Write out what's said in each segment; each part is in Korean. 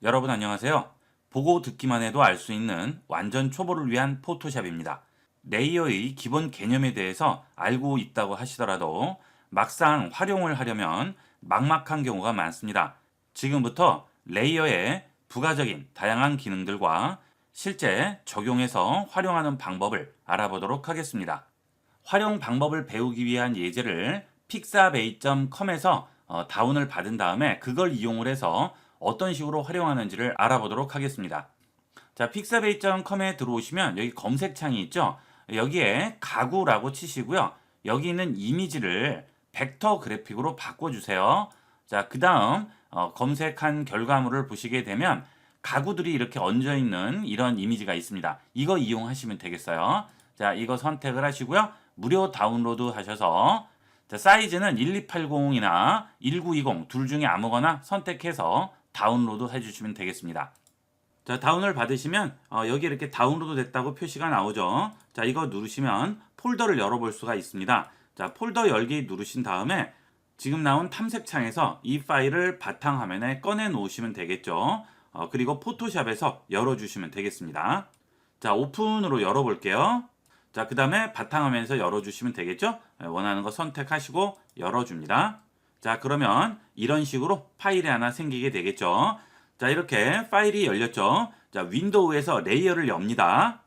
여러분 안녕하세요. 보고 듣기만 해도 알 수 있는 완전 초보를 위한 포토샵입니다. 레이어의 기본 개념에 대해서 알고 있다고 하시더라도 막상 활용을 하려면 막막한 경우가 많습니다. 지금부터 레이어의 부가적인 다양한 기능들과 실제 적용해서 활용하는 방법을 알아보도록 하겠습니다. 활용 방법을 배우기 위한 예제를 pixabay.com에서 다운을 받은 다음에 그걸 이용을 해서 어떤 식으로 활용하는지를 알아보도록 하겠습니다. 자, pixabay.com에 들어오시면 여기 검색창이 있죠. 여기에 가구라고 치시고요. 여기 있는 이미지를 벡터 그래픽으로 바꿔주세요. 자, 그 다음 검색한 결과물을 보시게 되면 가구들이 이렇게 얹어 있는 이런 이미지가 있습니다. 이거 이용하시면 되겠어요. 자, 이거 선택을 하시고요. 무료 다운로드 하셔서 자, 사이즈는 1280이나 1920 둘 중에 아무거나 선택해서 다운로드 해주시면 되겠습니다. 자, 다운을 받으시면 여기 이렇게 다운로드 됐다고 표시가 나오죠. 자, 이거 누르시면 폴더를 열어볼 수가 있습니다. 자, 폴더 열기 누르신 다음에 지금 나온 탐색창에서 이 파일을 바탕화면에 꺼내 놓으시면 되겠죠. 그리고 포토샵에서 열어주시면 되겠습니다. 자, 오픈으로 열어볼게요. 자, 그 다음에 바탕화면에서 열어주시면 되겠죠. 원하는 거 선택하시고 열어줍니다. 자, 그러면 이런 식으로 파일이 하나 생기게 되겠죠. 자, 이렇게 파일이 열렸죠. 자, 윈도우에서 레이어를 엽니다.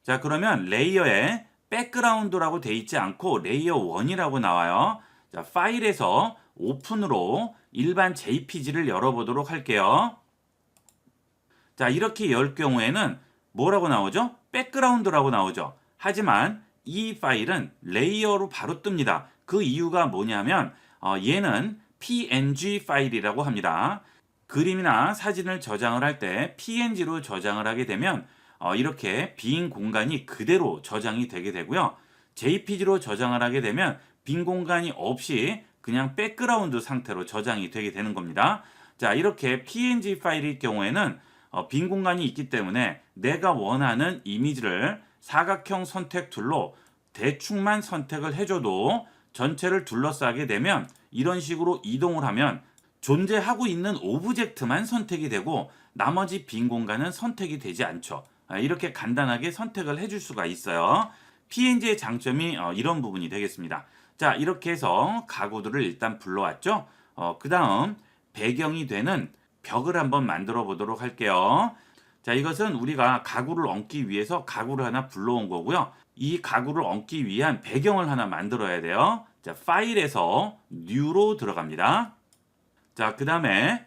자, 그러면 레이어에 백그라운드라고 돼 있지 않고 레이어 1이라고 나와요. 자, 파일에서 오픈으로 일반 JPG를 열어보도록 할게요. 자, 이렇게 열 경우에는 뭐라고 나오죠? 백그라운드라고 나오죠. 하지만 이 파일은 레이어로 바로 뜹니다. 그 이유가 뭐냐면 얘는 PNG 파일이라고 합니다. 그림이나 사진을 저장을 할 때 PNG로 저장을 하게 되면 이렇게 빈 공간이 그대로 저장이 되게 되고요. JPG로 저장을 하게 되면 빈 공간이 없이 그냥 백그라운드 상태로 저장이 되게 되는 겁니다. 자, 이렇게 PNG 파일일 경우에는 빈 공간이 있기 때문에 내가 원하는 이미지를 사각형 선택 툴로 대충만 선택을 해줘도 전체를 둘러싸게 되면 이런 식으로 이동을 하면 존재하고 있는 오브젝트만 선택이 되고 나머지 빈 공간은 선택이 되지 않죠. 이렇게 간단하게 선택을 해줄 수가 있어요. PNG의 장점이 이런 부분이 되겠습니다. 자, 이렇게 해서 가구들을 일단 불러왔죠. 그 다음 배경이 되는 벽을 한번 만들어 보도록 할게요. 자, 이것은 우리가 가구를 얹기 위해서 가구를 하나 불러온 거고요. 이 가구를 얹기 위한 배경을 하나 만들어야 돼요. 자, 파일에서 New로 들어갑니다. 자, 그 다음에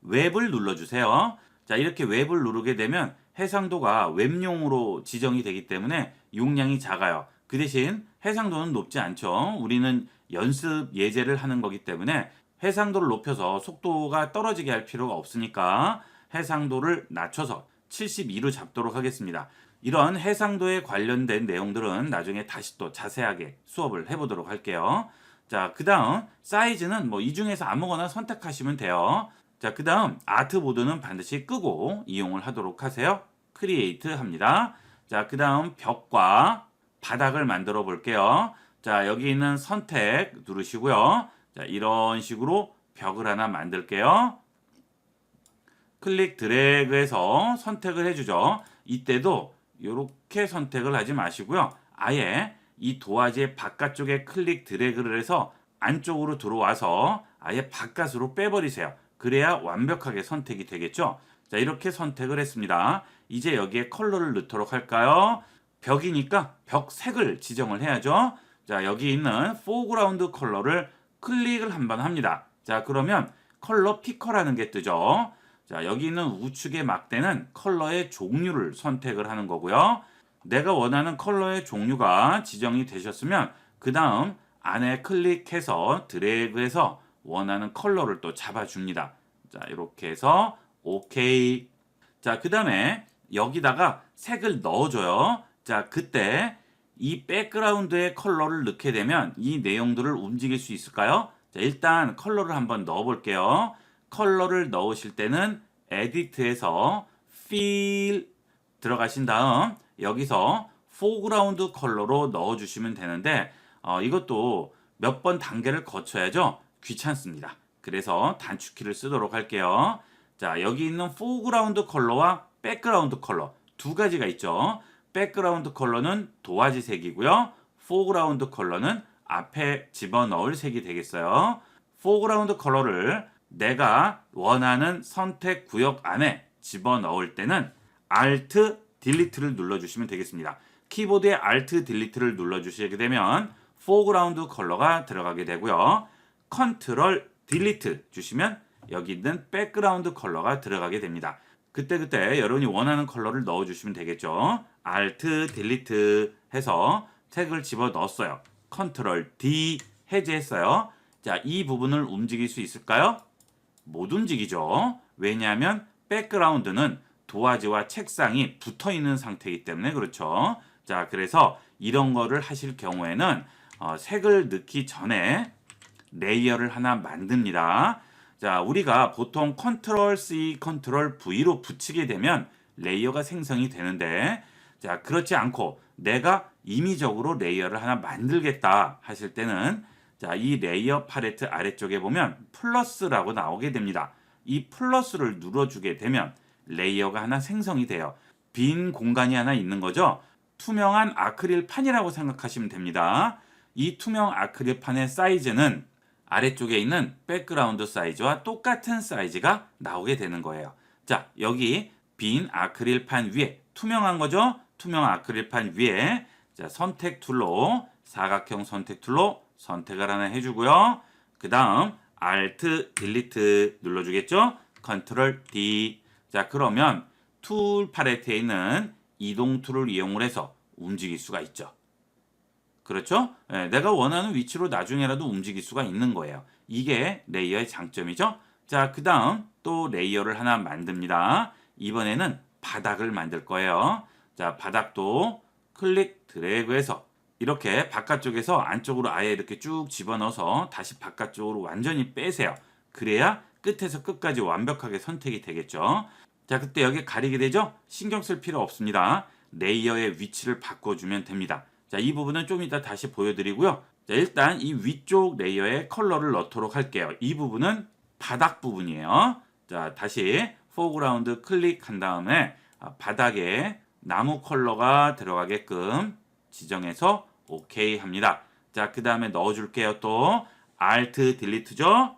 웹을 눌러주세요. 자, 이렇게 웹을 누르게 되면 해상도가 웹용으로 지정이 되기 때문에 용량이 작아요. 그 대신 해상도는 높지 않죠. 우리는 연습 예제를 하는 거기 때문에 해상도를 높여서 속도가 떨어지게 할 필요가 없으니까 해상도를 낮춰서 72로 잡도록 하겠습니다. 이런 해상도에 관련된 내용들은 나중에 다시 또 자세하게 수업을 해보도록 할게요. 자, 그 다음 사이즈는 이 중에서 아무거나 선택하시면 돼요. 자, 그 다음 아트보드는 반드시 끄고 이용을 하도록 하세요. 크리에이트 합니다. 자, 그 다음 벽과 바닥을 만들어 볼게요. 자, 여기 있는 선택 누르시고요. 자, 이런 식으로 벽을 하나 만들게요. 클릭 드래그해서 선택을 해주죠. 이때도 이렇게 선택을 하지 마시고요. 아예 이 도화지의 바깥쪽에 클릭 드래그를 해서 안쪽으로 들어와서 아예 바깥으로 빼버리세요. 그래야 완벽하게 선택이 되겠죠. 자, 이렇게 선택을 했습니다. 이제 여기에 컬러를 넣도록 할까요? 벽이니까 벽 색을 지정을 해야죠. 자, 여기 있는 포그라운드 컬러를 클릭을 한번 합니다. 자, 그러면 컬러 피커라는 게 뜨죠. 자, 여기 있는 우측에 막대는 컬러의 종류를 선택을 하는 거고요. 내가 원하는 컬러의 종류가 지정이 되셨으면 그 다음 안에 클릭해서 드래그해서 원하는 컬러를 또 잡아줍니다. 자, 이렇게 해서 오케이. 자, 그 다음에 여기다가 색을 넣어줘요. 자, 그때 이 백그라운드의 컬러를 넣게 되면 이 내용들을 움직일 수 있을까요? 자, 일단 컬러를 한번 넣어 볼게요. 컬러를 넣으실 때는 에디트에서 fill 들어가신 다음 여기서 foreground 컬러로 넣어주시면 되는데 이것도 몇 번 단계를 거쳐야죠. 귀찮습니다. 그래서 단축키를 쓰도록 할게요. 자, 여기 있는 포그라운드 컬러와 백그라운드 컬러 두 가지가 있죠. 백그라운드 컬러는 도화지 색이고요. 포그라운드 컬러는 앞에 집어넣을 색이 되겠어요. 포그라운드 컬러를 내가 원하는 선택 구역 안에 집어넣을 때는 Alt 딜리트를 눌러주시면 되겠습니다. 키보드에 Alt 딜리트를 눌러주시게 되면 포그라운드 컬러가 들어가게 되고요. 컨트롤 딜리트 주시면 여기 있는 백그라운드 컬러가 들어가게 됩니다. 그때 여러분이 원하는 컬러를 넣어주시면 되겠죠. Alt 딜리트 해서 택을 집어 넣었어요. 컨트롤 D 해제했어요. 자, 이 부분을 움직일 수 있을까요? 못 움직이죠. 왜냐하면 백그라운드는 도화지와 책상이 붙어 있는 상태이기 때문에 그렇죠. 자, 그래서 이런 거를 하실 경우에는 색을 넣기 전에 레이어를 하나 만듭니다. 자, 우리가 보통 컨트롤 C, 컨트롤 V로 붙이게 되면 레이어가 생성이 되는데, 자, 그렇지 않고 내가 임의적으로 레이어를 하나 만들겠다 하실 때는, 자, 이 레이어 팔레트 아래쪽에 보면 플러스라고 나오게 됩니다. 이 플러스를 눌러주게 되면 레이어가 하나 생성이 돼요. 빈 공간이 하나 있는 거죠. 투명한 아크릴판이라고 생각하시면 됩니다. 이 투명 아크릴판의 사이즈는 아래쪽에 있는 백그라운드 사이즈와 똑같은 사이즈가 나오게 되는 거예요. 자, 여기 빈 아크릴판 위에 투명한 거죠? 투명 아크릴판 위에 자, 선택 툴로 사각형 선택 툴로 선택을 하나 해주고요. 그 다음 Alt 딜리트 눌러주겠죠? 컨트롤 D. 자, 그러면 툴 팔레트에 있는 이동 툴을 이용을 해서 움직일 수가 있죠. 그렇죠? 내가 원하는 위치로 나중에라도 움직일 수가 있는 거예요. 이게 레이어의 장점이죠. 자, 그 다음 또 레이어를 하나 만듭니다. 이번에는 바닥을 만들 거예요. 자, 바닥도 클릭 드래그해서 이렇게 바깥쪽에서 안쪽으로 아예 이렇게 쭉 집어넣어서 다시 바깥쪽으로 완전히 빼세요. 그래야 끝에서 끝까지 완벽하게 선택이 되겠죠. 자, 그때 여기 가리게 되죠? 신경 쓸 필요 없습니다. 레이어의 위치를 바꿔주면 됩니다. 자, 이 부분은 좀 이따 다시 보여드리고요. 자, 일단 이 위쪽 레이어에 컬러를 넣도록 할게요. 이 부분은 바닥 부분이에요. 자, 다시 포그라운드 클릭한 다음에 바닥에 나무 컬러가 들어가게끔 지정해서 OK 합니다. 자, 그 다음에 넣어줄게요. 또 Alt 딜리트죠.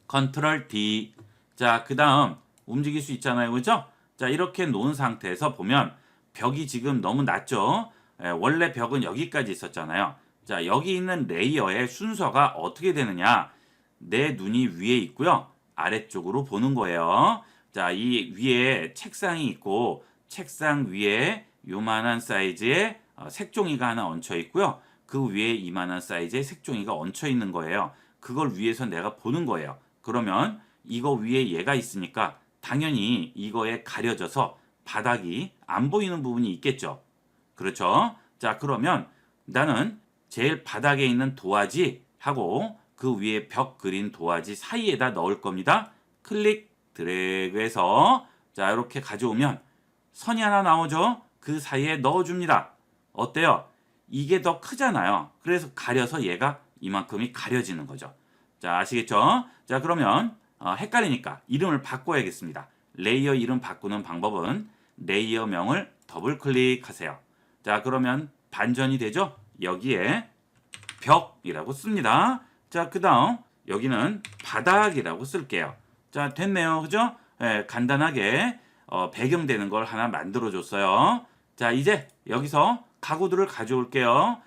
컨트롤 D. 자, 그 다음 움직일 수 있잖아요. 그죠? 자, 이렇게 놓은 상태에서 보면 벽이 지금 너무 낮죠? 원래 벽은 여기까지 있었잖아요. 자, 여기 있는 레이어의 순서가 어떻게 되느냐? 내 눈이 위에 있고요. 아래쪽으로 보는 거예요. 자, 이 위에 책상이 있고 책상 위에 요만한 사이즈의 색종이가 하나 얹혀 있고요. 그 위에 이만한 사이즈의 색종이가 얹혀 있는 거예요. 그걸 위에서 내가 보는 거예요. 그러면 이거 위에 얘가 있으니까 당연히 이거에 가려져서 바닥이 안 보이는 부분이 있겠죠. 그렇죠? 자, 그러면 나는 제일 바닥에 있는 도화지 하고 그 위에 벽 그린 도화지 사이에다 넣을 겁니다. 클릭 드래그해서 자, 이렇게 가져오면 선이 하나 나오죠? 그 사이에 넣어줍니다. 어때요? 이게 더 크잖아요. 그래서 가려서 얘가 이만큼이 가려지는 거죠. 자, 아시겠죠? 자, 그러면 헷갈리니까 이름을 바꿔야겠습니다. 레이어 이름 바꾸는 방법은 레이어명을 더블 클릭하세요. 자, 그러면 반전이 되죠? 여기에 벽이라고 씁니다. 자, 그 다음 여기는 바닥이라고 쓸게요. 자, 됐네요. 그죠? 간단하게 배경되는 걸 하나 만들어 줬어요. 자, 이제 여기서 가구들을 가져올게요.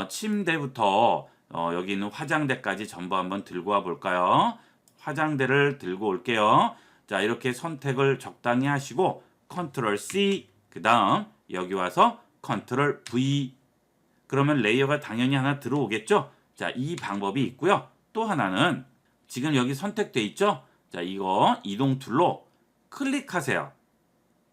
침대부터 여기 있는 화장대까지 전부 한번 들고 와 볼까요? 화장대를 들고 올게요. 자, 이렇게 선택을 적당히 하시고 컨트롤 C, 그 다음 여기 와서 컨트롤 V. 그러면 레이어가 당연히 하나 들어오겠죠? 자, 이 방법이 있고요. 또 하나는 지금 여기 선택돼 있죠? 자, 이거 이동 툴로 클릭하세요.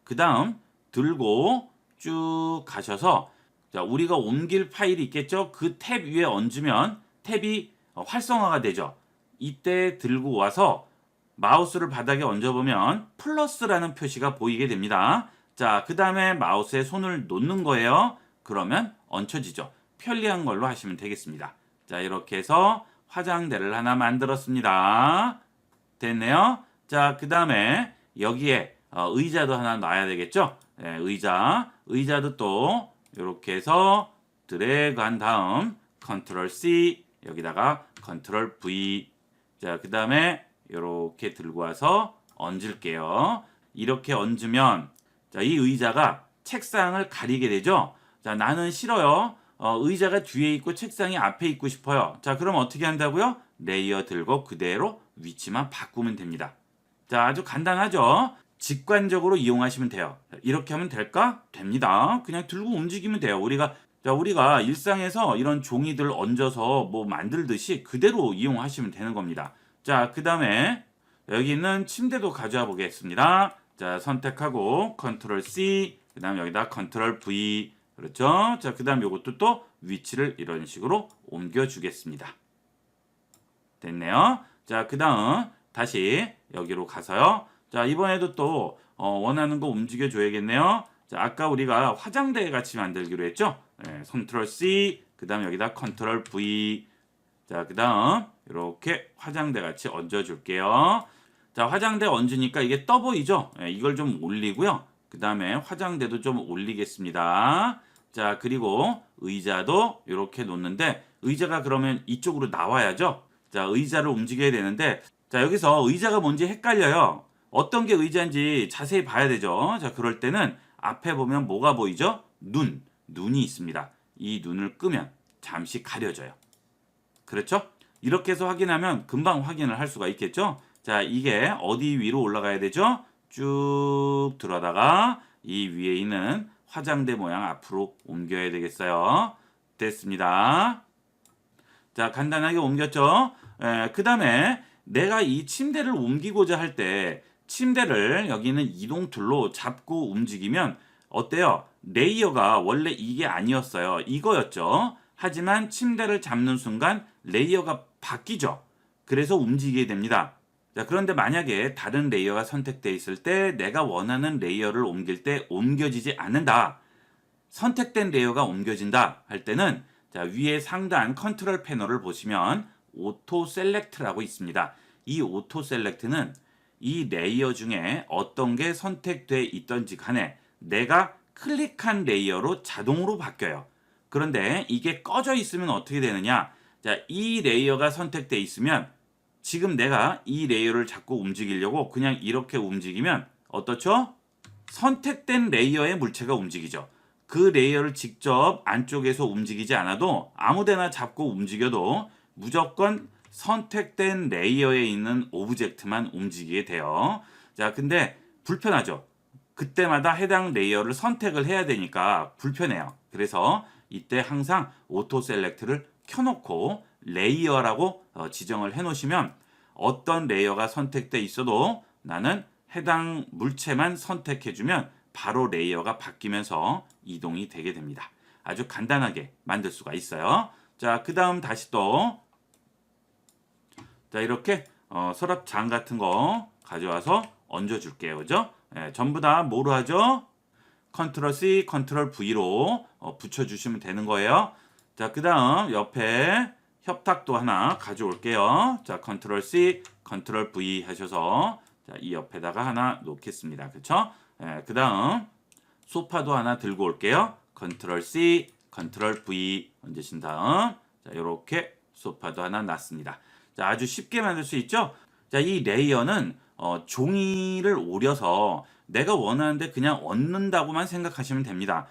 그 다음 들고 쭉 가셔서 자, 우리가 옮길 파일이 있겠죠? 그 탭 위에 얹으면 탭이 활성화가 되죠. 이때 들고 와서 마우스를 바닥에 얹어보면 플러스라는 표시가 보이게 됩니다. 자, 그 다음에 마우스에 손을 놓는 거예요. 그러면 얹혀지죠. 편리한 걸로 하시면 되겠습니다. 자, 이렇게 해서 화장대를 하나 만들었습니다. 됐네요. 자, 그 다음에 여기에 의자도 하나 놔야 되겠죠? 네, 의자도 또 이렇게 해서 드래그 한 다음 컨트롤 C 여기다가 컨트롤 V. 자, 그 다음에 이렇게 들고 와서 얹을게요. 이렇게 얹으면 자, 이 의자가 책상을 가리게 되죠. 자, 나는 싫어요. 의자가 뒤에 있고 책상이 앞에 있고 싶어요. 자, 그럼 어떻게 한다고요? 레이어 들고 그대로 위치만 바꾸면 됩니다. 자, 아주 간단하죠? 직관적으로 이용하시면 돼요. 이렇게 하면 될까? 됩니다. 그냥 들고 움직이면 돼요. 우리가 일상에서 이런 종이들 얹어서 뭐 만들듯이 그대로 이용하시면 되는 겁니다. 자, 그 다음에 여기 있는 침대도 가져와 보겠습니다. 자, 선택하고 컨트롤 C, 그 다음 여기다 컨트롤 V. 그렇죠? 자, 그 다음 요것도 또 위치를 이런 식으로 옮겨 주겠습니다. 됐네요. 자, 그 다음 다시 여기로 가서요. 자, 이번에도 또 원하는 거 움직여 줘야겠네요. 자, 아까 우리가 화장대 같이 만들기로 했죠? 네, 컨트롤 C, 그 다음 여기다 컨트롤 V. 자, 그 다음 이렇게 화장대 같이 얹어 줄게요. 자, 화장대 얹으니까 이게 떠 보이죠? 네, 이걸 좀 올리고요. 그 다음에 화장대도 좀 올리겠습니다. 자, 그리고 의자도 이렇게 놓는데 의자가 그러면 이쪽으로 나와야죠. 자, 의자를 움직여야 되는데 자, 여기서 의자가 뭔지 헷갈려요. 어떤 게 의자인지 자세히 봐야 되죠. 자, 그럴 때는 앞에 보면 뭐가 보이죠? 눈이 있습니다. 이 눈을 끄면 잠시 가려져요. 그렇죠? 이렇게 해서 확인하면 금방 확인을 할 수가 있겠죠? 자, 이게 어디 위로 올라가야 되죠? 쭉 들어다가 이 위에 있는 화장대 모양 앞으로 옮겨야 되겠어요. 됐습니다. 자, 간단하게 옮겼죠? 그 다음에 내가 이 침대를 옮기고자 할 때 침대를 여기 있는 이동 툴로 잡고 움직이면 어때요? 레이어가 원래 이게 아니었어요. 이거였죠. 하지만 침대를 잡는 순간 레이어가 바뀌죠. 그래서 움직이게 됩니다. 자, 그런데 만약에 다른 레이어가 선택되어 있을 때 내가 원하는 레이어를 옮길 때 옮겨지지 않는다. 선택된 레이어가 옮겨진다 할 때는 자, 위에 상단 컨트롤 패널을 보시면 오토 셀렉트라고 있습니다. 이 오토 셀렉트는 이 레이어 중에 어떤 게 선택돼 있던지 간에 내가 클릭한 레이어로 자동으로 바뀌어요. 그런데 이게 꺼져 있으면 어떻게 되느냐? 자, 이 레이어가 선택돼 있으면 지금 내가 이 레이어를 자꾸 움직이려고 그냥 이렇게 움직이면 어떻죠? 선택된 레이어의 물체가 움직이죠. 그 레이어를 직접 안쪽에서 움직이지 않아도 아무데나 잡고 움직여도 무조건 선택된 레이어에 있는 오브젝트만 움직이게 돼요. 자, 근데 불편하죠. 그때마다 해당 레이어를 선택을 해야 되니까 불편해요. 그래서 이때 항상 오토 셀렉트를 켜놓고 레이어라고 지정을 해 놓으시면 어떤 레이어가 선택돼 있어도 나는 해당 물체만 선택해주면 바로 레이어가 바뀌면서 이동이 되게 됩니다. 아주 간단하게 만들 수가 있어요. 자, 그 다음 다시 또 자, 이렇게 서랍장 같은 거 가져와서 얹어줄게요. 그죠? 전부 다 뭐로 하죠? 컨트롤 C, 컨트롤 V로 붙여주시면 되는 거예요. 자, 그 다음 옆에 협탁도 하나 가져올게요. 자, 컨트롤 C, 컨트롤 V 하셔서 자, 이 옆에다가 하나 놓겠습니다. 그쵸? 그 다음 소파도 하나 들고 올게요. 컨트롤 C, 컨트롤 V 얹으신 다음 자, 이렇게 소파도 하나 놨습니다. 자, 아주 쉽게 만들 수 있죠? 자, 이 레이어는 종이를 오려서 내가 원하는데 그냥 얹는다고만 생각하시면 됩니다.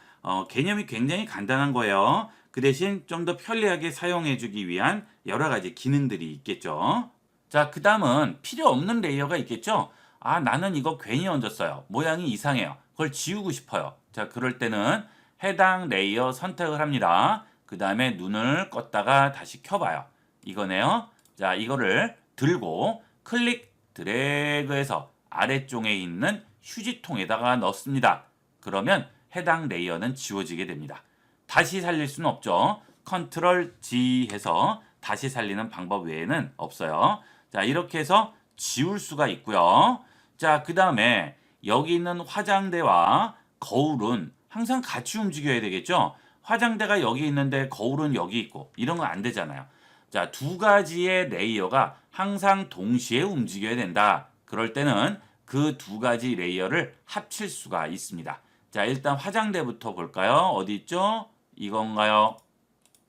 개념이 굉장히 간단한 거예요. 그 대신 좀 더 편리하게 사용해주기 위한 여러 가지 기능들이 있겠죠. 자, 그 다음은 필요 없는 레이어가 있겠죠. 아, 나는 이거 괜히 얹었어요. 모양이 이상해요. 그걸 지우고 싶어요. 자, 그럴 때는 해당 레이어 선택을 합니다. 그 다음에 눈을 껐다가 다시 켜봐요. 이거네요. 자, 이거를 들고 클릭 드래그해서 아래쪽에 있는 휴지통에다가 넣습니다. 그러면 해당 레이어는 지워지게 됩니다. 다시 살릴 수는 없죠. 컨트롤 G 해서 다시 살리는 방법 외에는 없어요. 자, 이렇게 해서 지울 수가 있고요. 자, 그 다음에 여기 있는 화장대와 거울은 항상 같이 움직여야 되겠죠. 화장대가 여기 있는데 거울은 여기 있고 이런 건 안 되잖아요. 자, 두 가지의 레이어가 항상 동시에 움직여야 된다. 그럴 때는 그 두 가지 레이어를 합칠 수가 있습니다. 자, 일단 화장대부터 볼까요? 어디 있죠? 이건가요?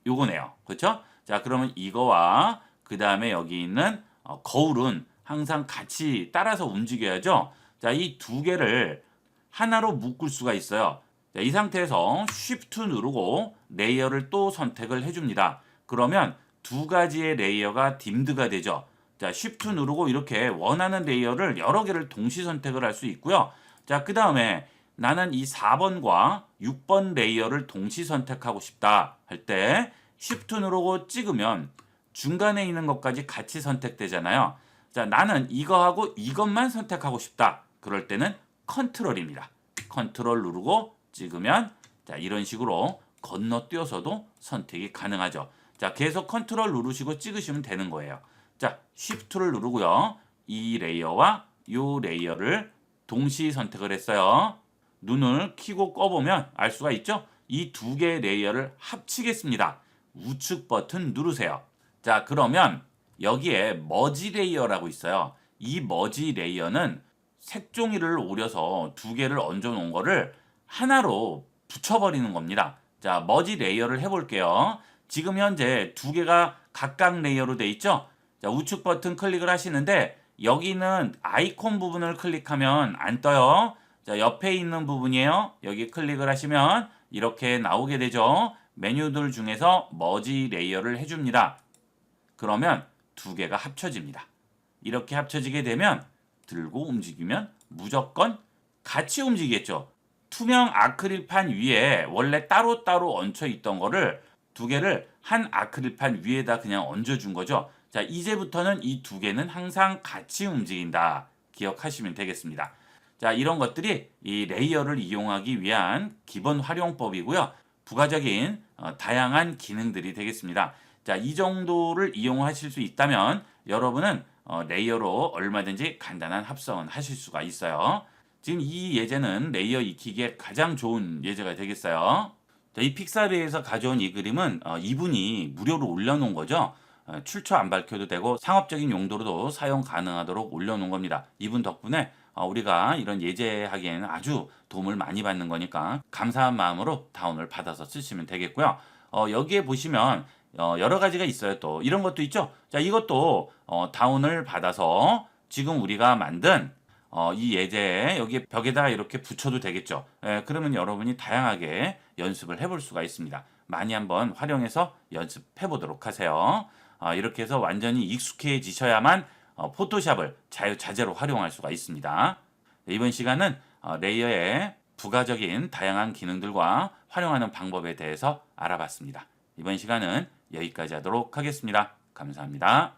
요거네요. 그렇죠? 자, 그러면 이거와 그 다음에 여기 있는 거울은 항상 같이 따라서 움직여야죠. 자, 이 두 개를 하나로 묶을 수가 있어요. 자, 이 상태에서 Shift 누르고 레이어를 또 선택을 해줍니다. 그러면 두 가지의 레이어가 딤드가 되죠. 자, Shift 누르고 이렇게 원하는 레이어를 여러 개를 동시 선택을 할 수 있고요. 자, 그 다음에 나는 이 4번과 6번 레이어를 동시 선택하고 싶다 할 때 Shift 누르고 찍으면 중간에 있는 것까지 같이 선택되잖아요. 자, 나는 이거하고 이것만 선택하고 싶다. 그럴 때는 컨트롤입니다. 컨트롤 누르고 찍으면 자, 이런 식으로 건너뛰어서도 선택이 가능하죠. 자, 계속 컨트롤 누르시고 찍으시면 되는 거예요. 자, Shift를 누르고요. 이 레이어와 이 레이어를 동시 선택을 했어요. 눈을 켜고 꺼보면 알 수가 있죠? 이 두 개의 레이어를 합치겠습니다. 우측 버튼 누르세요. 자, 그러면 여기에 머지 레이어라고 있어요. 이 머지 레이어는 색종이를 오려서 두 개를 얹어 놓은 거를 하나로 붙여버리는 겁니다. 자, 머지 레이어를 해볼게요. 지금 현재 두 개가 각각 레이어로 돼 있죠? 자, 우측 버튼 클릭을 하시는데 여기는 아이콘 부분을 클릭하면 안 떠요. 자, 옆에 있는 부분이에요. 여기 클릭을 하시면 이렇게 나오게 되죠. 메뉴들 중에서 머지 레이어를 해줍니다. 그러면 두 개가 합쳐집니다. 이렇게 합쳐지게 되면 들고 움직이면 무조건 같이 움직이겠죠. 투명 아크릴판 위에 원래 따로따로 얹혀 있던 거를 두 개를 한 아크릴판 위에다 그냥 얹어준 거죠. 자, 이제부터는 이 두 개는 항상 같이 움직인다. 기억하시면 되겠습니다. 자, 이런 것들이 이 레이어를 이용하기 위한 기본 활용법이고요. 부가적인 다양한 기능들이 되겠습니다. 자, 이 정도를 이용하실 수 있다면 여러분은 레이어로 얼마든지 간단한 합성은 하실 수가 있어요. 지금 이 예제는 레이어 익히기에 가장 좋은 예제가 되겠어요. 자, 이 픽사비에서 가져온 이 그림은 이분이 무료로 올려놓은 거죠. 출처 안 밝혀도 되고 상업적인 용도로도 사용 가능하도록 올려놓은 겁니다. 이분 덕분에 우리가 이런 예제하기에는 아주 도움을 많이 받는 거니까 감사한 마음으로 다운을 받아서 쓰시면 되겠고요. 여기에 보시면 여러 가지가 있어요. 또 이런 것도 있죠. 자, 이것도 다운을 받아서 지금 우리가 만든 이 예제에 여기 벽에다가 이렇게 붙여도 되겠죠. 그러면 여러분이 다양하게 연습을 해볼 수가 있습니다. 많이 한번 활용해서 연습해 보도록 하세요. 이렇게 해서 완전히 익숙해지셔야만 포토샵을 자유자재로 활용할 수가 있습니다. 이번 시간은 레이어의 부가적인 다양한 기능들과 활용하는 방법에 대해서 알아봤습니다. 이번 시간은 여기까지 하도록 하겠습니다. 감사합니다.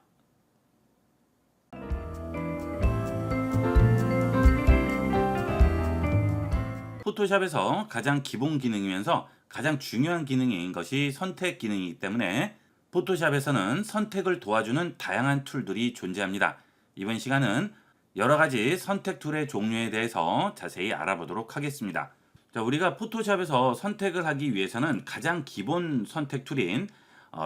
포토샵에서 가장 기본 기능이면서 가장 중요한 기능인 것이 선택 기능이기 때문에 포토샵에서는 선택을 도와주는 다양한 툴들이 존재합니다. 이번 시간은 여러 가지 선택 툴의 종류에 대해서 자세히 알아보도록 하겠습니다. 자, 우리가 포토샵에서 선택을 하기 위해서는 가장 기본 선택 툴인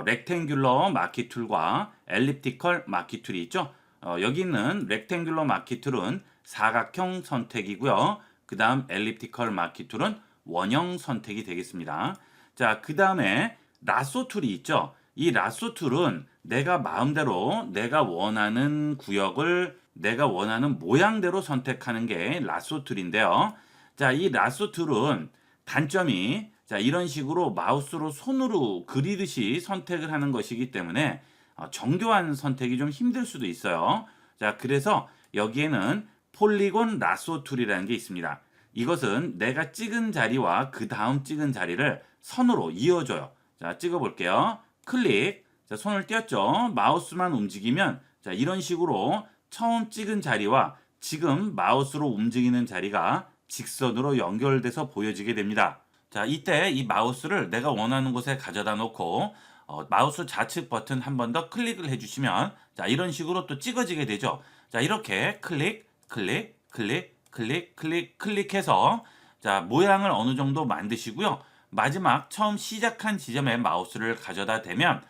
렉탱귤러 마키 툴과 엘립티컬 마키 툴이 있죠. 여기 있는 렉탱귤러 마키 툴은 사각형 선택이고요. 그 다음 엘립티컬 마키 툴은 원형 선택이 되겠습니다. 자, 그 다음에 라쏘 툴이 있죠. 이 라쏘 툴은 내가 마음대로 내가 원하는 구역을 내가 원하는 모양대로 선택하는 게 라쏘 툴인데요. 자, 이 라쏘 툴은 단점이 자, 이런 식으로 마우스로 손으로 그리듯이 선택을 하는 것이기 때문에 정교한 선택이 좀 힘들 수도 있어요. 자, 그래서 여기에는 폴리곤 라쏘 툴이라는 게 있습니다. 이것은 내가 찍은 자리와 그 다음 찍은 자리를 선으로 이어줘요. 자, 찍어볼게요. 클릭. 자, 손을 띄었죠. 마우스만 움직이면 자, 이런 식으로 처음 찍은 자리와 지금 마우스로 움직이는 자리가 직선으로 연결돼서 보여지게 됩니다. 자, 이때 이 마우스를 내가 원하는 곳에 가져다 놓고 마우스 좌측 버튼 한 번 더 클릭을 해주시면 자, 이런 식으로 또 찍어지게 되죠. 자, 이렇게 클릭, 클릭, 클릭, 클릭, 클릭, 클릭해서 자, 모양을 어느 정도 만드시고요. 마지막 처음 시작한 지점에 마우스를 가져다 대면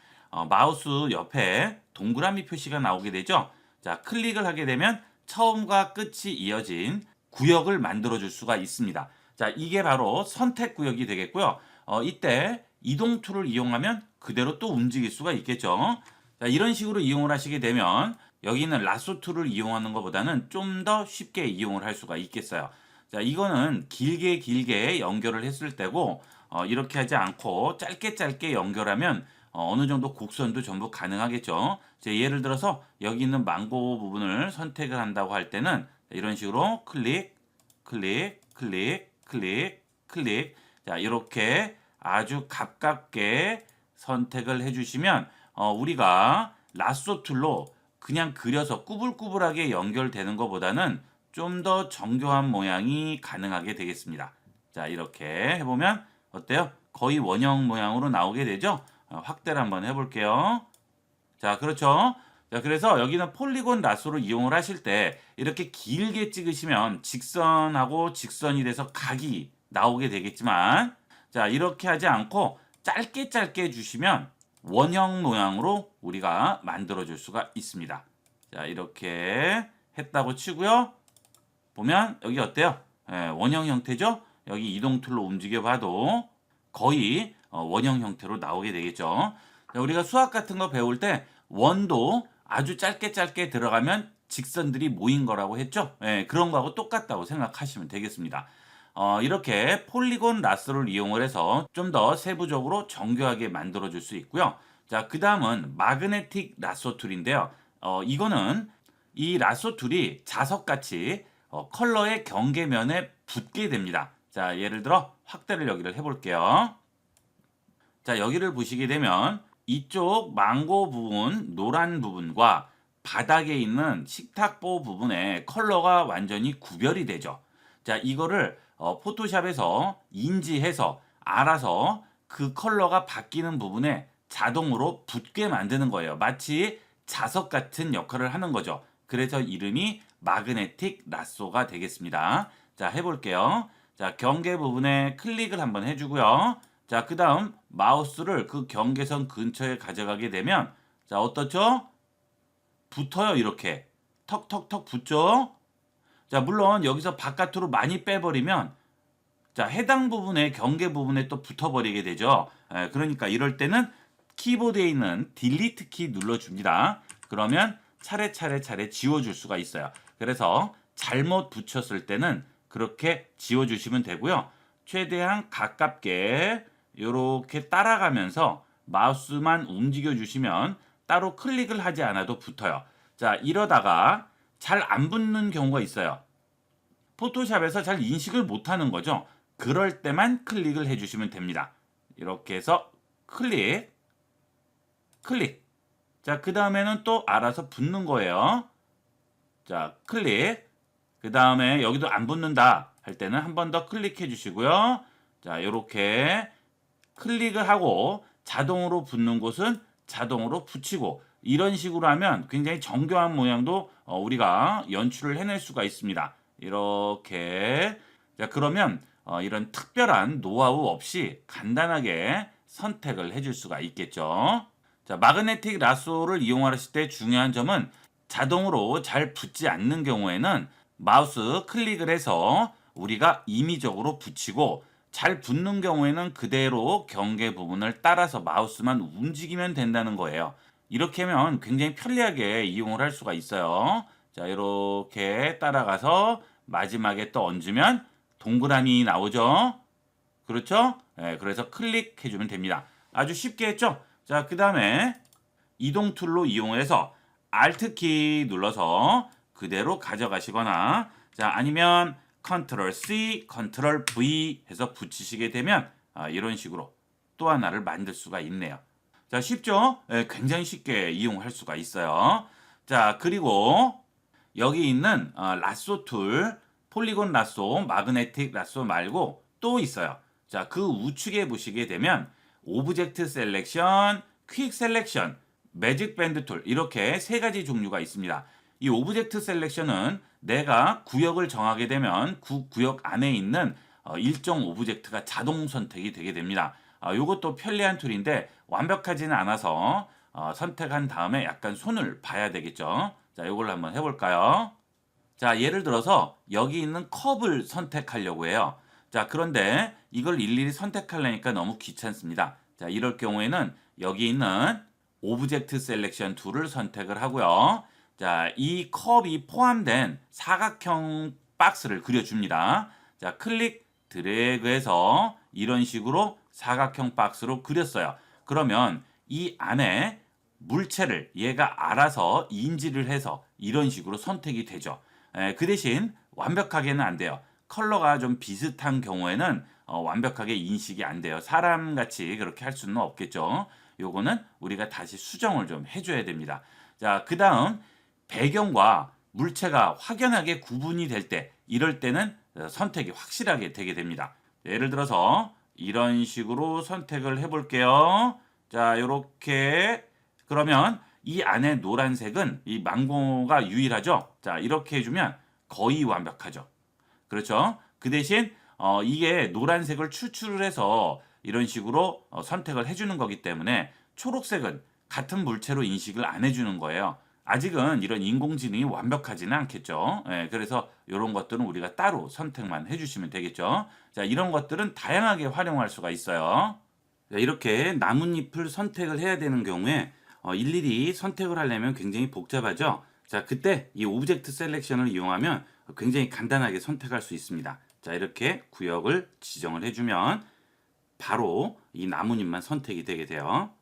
마우스 옆에 동그라미 표시가 나오게 되죠. 자, 클릭을 하게 되면 처음과 끝이 이어진 구역을 만들어 줄 수가 있습니다. 자, 이게 바로 선택 구역이 되겠고요. 이때 이동 툴을 이용하면 그대로 또 움직일 수가 있겠죠. 자, 이런 식으로 이용을 하시게 되면 여기 있는 라sso 툴을 이용하는 것보다는 좀 더 쉽게 이용을 할 수가 있겠어요. 자, 이거는 길게 연결을 했을 때고 이렇게 하지 않고 짧게 연결하면 어느 정도 곡선도 전부 가능하겠죠. 자, 예를 들어서 여기 있는 망고 부분을 선택을 한다고 할 때는 이런 식으로 클릭, 클릭, 클릭, 클릭, 클릭. 자, 이렇게 아주 가깝게 선택을 해주시면 우리가 라sso 툴로 그냥 그려서 꾸불꾸불하게 연결되는 것보다는 좀 더 정교한 모양이 가능하게 되겠습니다. 자, 이렇게 해보면 어때요? 거의 원형 모양으로 나오게 되죠? 확대를 한번 해볼게요. 자, 그렇죠? 자, 그래서 여기는 폴리곤 라쏘를 이용을 하실 때 이렇게 길게 찍으시면 직선하고 직선이 돼서 각이 나오게 되겠지만, 자, 이렇게 하지 않고 짧게 주시면 원형 모양으로 우리가 만들어 줄 수가 있습니다. 자, 이렇게 했다고 치고요. 보면 여기 어때요? 원형 형태죠? 여기 이동 툴로 움직여 봐도 거의 원형 형태로 나오게 되겠죠. 자, 우리가 수학 같은 거 배울 때 원도 아주 짧게 들어가면 직선들이 모인 거라고 했죠. 그런 거하고 똑같다고 생각하시면 되겠습니다. 이렇게 폴리곤 라쏘를 이용을 해서 좀 더 세부적으로 정교하게 만들어 줄 수 있고요. 자, 그 다음은 마그네틱 라쏘 툴인데요. 이거는 이 라쏘 툴이 자석같이 컬러의 경계면에 붙게 됩니다. 자, 예를 들어 확대를 여기를 해볼게요. 자, 여기를 보시게 되면 이쪽 망고 부분, 노란 부분과 바닥에 있는 식탁보 부분의 컬러가 완전히 구별이 되죠. 자, 이거를 포토샵에서 인지해서 알아서 그 컬러가 바뀌는 부분에 자동으로 붙게 만드는 거예요. 마치 자석 같은 역할을 하는 거죠. 그래서 이름이 마그네틱 라쏘가 되겠습니다. 자, 해볼게요. 자, 경계 부분에 클릭을 한번 해주고요. 자, 그 다음 마우스를 그 경계선 근처에 가져가게 되면 자, 어떻죠? 붙어요. 이렇게 턱 붙죠. 자, 물론 여기서 바깥으로 많이 빼버리면 자, 해당 부분에 경계 부분에 또 붙어버리게 되죠. 그러니까 이럴 때는 키보드에 있는 딜리트 키 눌러줍니다. 그러면 차례 지워줄 수가 있어요. 그래서 잘못 붙였을 때는 그렇게 지워주시면 되고요. 최대한 가깝게 이렇게 따라가면서 마우스만 움직여 주시면 따로 클릭을 하지 않아도 붙어요. 자, 이러다가 잘 안 붙는 경우가 있어요. 포토샵에서 잘 인식을 못하는 거죠. 그럴 때만 클릭을 해주시면 됩니다. 이렇게 해서 클릭. 자, 그 다음에는 또 알아서 붙는 거예요. 자, 클릭. 그 다음에 여기도 안 붙는다 할 때는 한 번 더 클릭해 주시고요. 자, 이렇게 클릭을 하고 자동으로 붙는 곳은 자동으로 붙이고 이런 식으로 하면 굉장히 정교한 모양도 우리가 연출을 해낼 수가 있습니다. 이렇게. 자, 그러면 이런 특별한 노하우 없이 간단하게 선택을 해줄 수가 있겠죠. 자, 마그네틱 라쏘를 이용하실 때 중요한 점은 자동으로 잘 붙지 않는 경우에는 마우스 클릭을 해서 우리가 임의적으로 붙이고 잘 붙는 경우에는 그대로 경계 부분을 따라서 마우스만 움직이면 된다는 거예요. 이렇게 하면 굉장히 편리하게 이용을 할 수가 있어요. 자, 이렇게 따라가서 마지막에 또 얹으면 동그라미 나오죠. 그렇죠? 그래서 클릭해주면 됩니다. 아주 쉽게 했죠? 자, 그 다음에 이동 툴로 이용해서 Alt 키 눌러서 그대로 가져가시거나 자, 아니면 Ctrl C, Ctrl V 해서 붙이시게 되면 이런 식으로 또 하나를 만들 수가 있네요. 자, 쉽죠? 굉장히 쉽게 이용할 수가 있어요. 자, 그리고 여기 있는 라쏘 툴, 폴리곤 라쏘, 마그네틱 라쏘 말고 또 있어요. 자, 그 우측에 보시게 되면 오브젝트 셀렉션, 퀵 셀렉션, 매직 밴드 툴 이렇게 세 가지 종류가 있습니다. 이 오브젝트 셀렉션은 내가 구역을 정하게 되면 그 구역 안에 있는 일정 오브젝트가 자동 선택이 되게 됩니다. 이것도 편리한 툴인데 완벽하지는 않아서 선택한 다음에 약간 손을 봐야 되겠죠. 자, 이걸로 한번 해볼까요? 자, 예를 들어서 여기 있는 컵을 선택하려고 해요. 자, 그런데 이걸 일일이 선택하려니까 너무 귀찮습니다. 자, 이럴 경우에는 여기 있는 오브젝트 셀렉션 툴을 선택을 하고요. 자, 이 컵이 포함된 사각형 박스를 그려줍니다. 자, 클릭 드래그해서 이런 식으로 사각형 박스로 그렸어요. 그러면 이 안에 물체를 얘가 알아서 인지를 해서 이런 식으로 선택이 되죠. 그 대신 완벽하게는 안 돼요. 컬러가 좀 비슷한 경우에는 완벽하게 인식이 안 돼요. 사람같이 그렇게 할 수는 없겠죠. 요거는 우리가 다시 수정을 좀 해줘야 됩니다. 자, 그 다음 배경과 물체가 확연하게 구분이 될 때, 이럴 때는 선택이 확실하게 되게 됩니다. 예를 들어서 이런 식으로 선택을 해볼게요. 자, 요렇게. 그러면 이 안에 노란색은 이 망고가 유일하죠. 자, 이렇게 해주면 거의 완벽하죠. 그렇죠? 그 대신 이게 노란색을 추출을 해서 이런 식으로 선택을 해주는 거기 때문에 초록색은 같은 물체로 인식을 안 해주는 거예요. 아직은 이런 인공지능이 완벽하지는 않겠죠. 예, 그래서 이런 것들은 우리가 따로 선택만 해주시면 되겠죠. 자, 이런 것들은 다양하게 활용할 수가 있어요. 자, 이렇게 나뭇잎을 선택을 해야 되는 경우에 일일이 선택을 하려면 굉장히 복잡하죠. 자, 그때 이 오브젝트 셀렉션을 이용하면 굉장히 간단하게 선택할 수 있습니다. 자, 이렇게 구역을 지정을 해주면 바로 이 나뭇잎만 선택이 되게 돼요.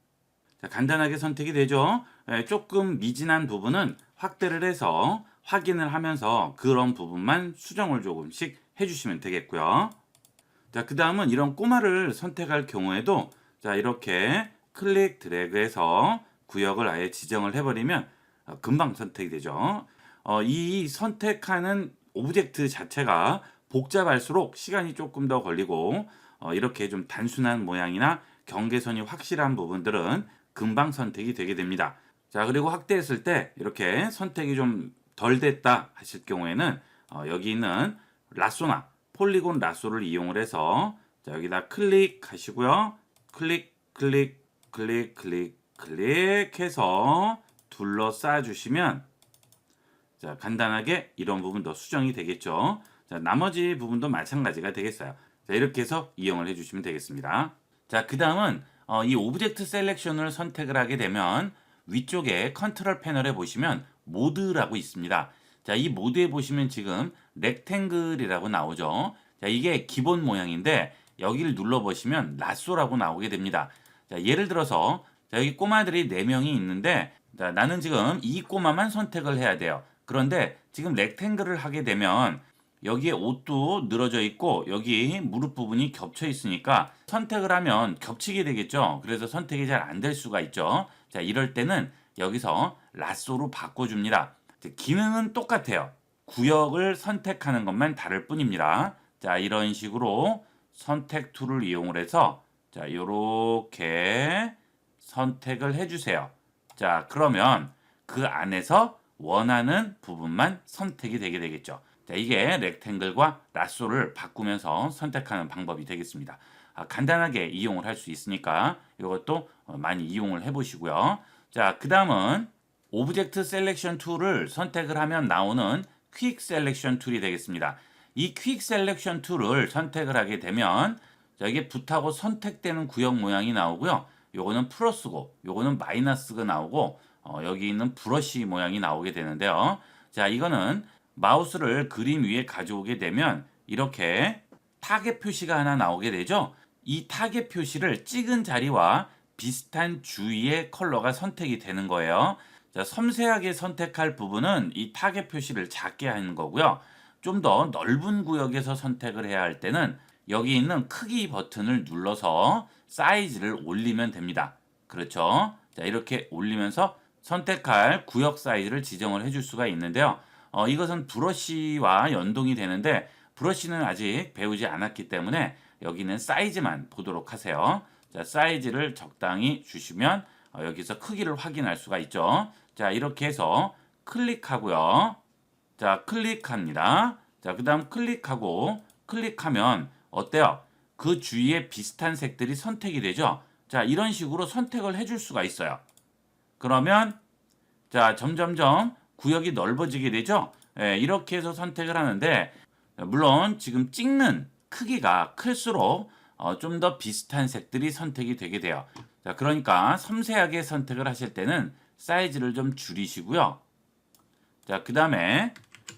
자, 간단하게 선택이 되죠. 조금 미진한 부분은 확대를 해서 확인을 하면서 그런 부분만 수정을 조금씩 해주시면 되겠고요. 자, 그 다음은 이런 꼬마를 선택할 경우에도 자, 이렇게 클릭 드래그해서 구역을 아예 지정을 해버리면 금방 선택이 되죠. 이 선택하는 오브젝트 자체가 복잡할수록 시간이 조금 더 걸리고 이렇게 좀 단순한 모양이나 경계선이 확실한 부분들은 금방 선택이 되게 됩니다. 자, 그리고 확대했을 때 이렇게 선택이 좀 덜 됐다 하실 경우에는 여기 있는 라쏘나 폴리곤 라쏘를 이용을 해서 자, 여기다 클릭하시고요. 클릭 클릭 클릭 클릭 클릭해서 둘러싸 주시면 자, 간단하게 이런 부분도 수정이 되겠죠. 자, 나머지 부분도 마찬가지가 되겠어요. 자, 이렇게 해서 이용을 해주시면 되겠습니다. 자, 그 다음은 이 오브젝트 셀렉션을 선택을 하게 되면 위쪽에 컨트롤 패널에 보시면 모드라고 있습니다. 자, 이 모드에 보시면 지금 렉탱글이라고 나오죠. 자, 이게 기본 모양인데 여기를 눌러보시면 라쏘라고 나오게 됩니다. 자, 예를 들어서 자, 여기 꼬마들이 4명이 있는데 자, 나는 지금 이 꼬마만 선택을 해야 돼요. 그런데 지금 렉탱글을 하게 되면 여기에 옷도 늘어져 있고 여기 무릎 부분이 겹쳐 있으니까 선택을 하면 겹치게 되겠죠. 그래서 선택이 잘 안 될 수가 있죠. 자, 이럴 때는 여기서 라쏘로 바꿔줍니다. 기능은 똑같아요. 구역을 선택하는 것만 다를 뿐입니다. 자, 이런 식으로 선택 툴을 이용을 해서 자, 이렇게 선택을 해주세요. 자, 그러면 그 안에서 원하는 부분만 선택이 되게 되겠죠. 자, 이게 렉탱글과 라쏘를 바꾸면서 선택하는 방법이 되겠습니다. 간단하게 이용을 할 수 있으니까 이것도 많이 이용을 해보시고요. 자, 그 다음은 오브젝트 셀렉션 툴을 선택을 하면 나오는 퀵 셀렉션 툴이 되겠습니다. 이 퀵 셀렉션 툴을 선택을 하게 되면 자, 이게 붓하고 선택되는 구역 모양이 나오고요. 요거는 플러스고 요거는 마이너스가 나오고 여기 있는 브러쉬 모양이 나오게 되는데요. 자, 이거는 마우스를 그림 위에 가져오게 되면 이렇게 타겟 표시가 하나 나오게 되죠. 이 타겟 표시를 찍은 자리와 비슷한 주위의 컬러가 선택이 되는 거예요. 자, 섬세하게 선택할 부분은 이 타겟 표시를 작게 하는 거고요. 좀 더 넓은 구역에서 선택을 해야 할 때는 여기 있는 크기 버튼을 눌러서 사이즈를 올리면 됩니다. 그렇죠? 자, 이렇게 올리면서 선택할 구역 사이즈를 지정을 해줄 수가 있는데요. 이것은 브러쉬와 연동이 되는데 브러쉬는 아직 배우지 않았기 때문에 여기는 사이즈만 보도록 하세요. 자, 사이즈를 적당히 주시면 여기서 크기를 확인할 수가 있죠. 자, 이렇게 해서 클릭하고요. 자, 클릭합니다. 자, 그 다음 클릭하고 클릭하면 어때요? 그 주위에 비슷한 색들이 선택이 되죠. 자, 이런 식으로 선택을 해줄 수가 있어요. 그러면 자, 점점점 구역이 넓어지게 되죠. 이렇게 해서 선택을 하는데 물론 지금 찍는 크기가 클수록 좀 더 비슷한 색들이 선택이 되게 돼요. 자, 그러니까 섬세하게 선택을 하실 때는 사이즈를 좀 줄이시고요. 자, 그 다음에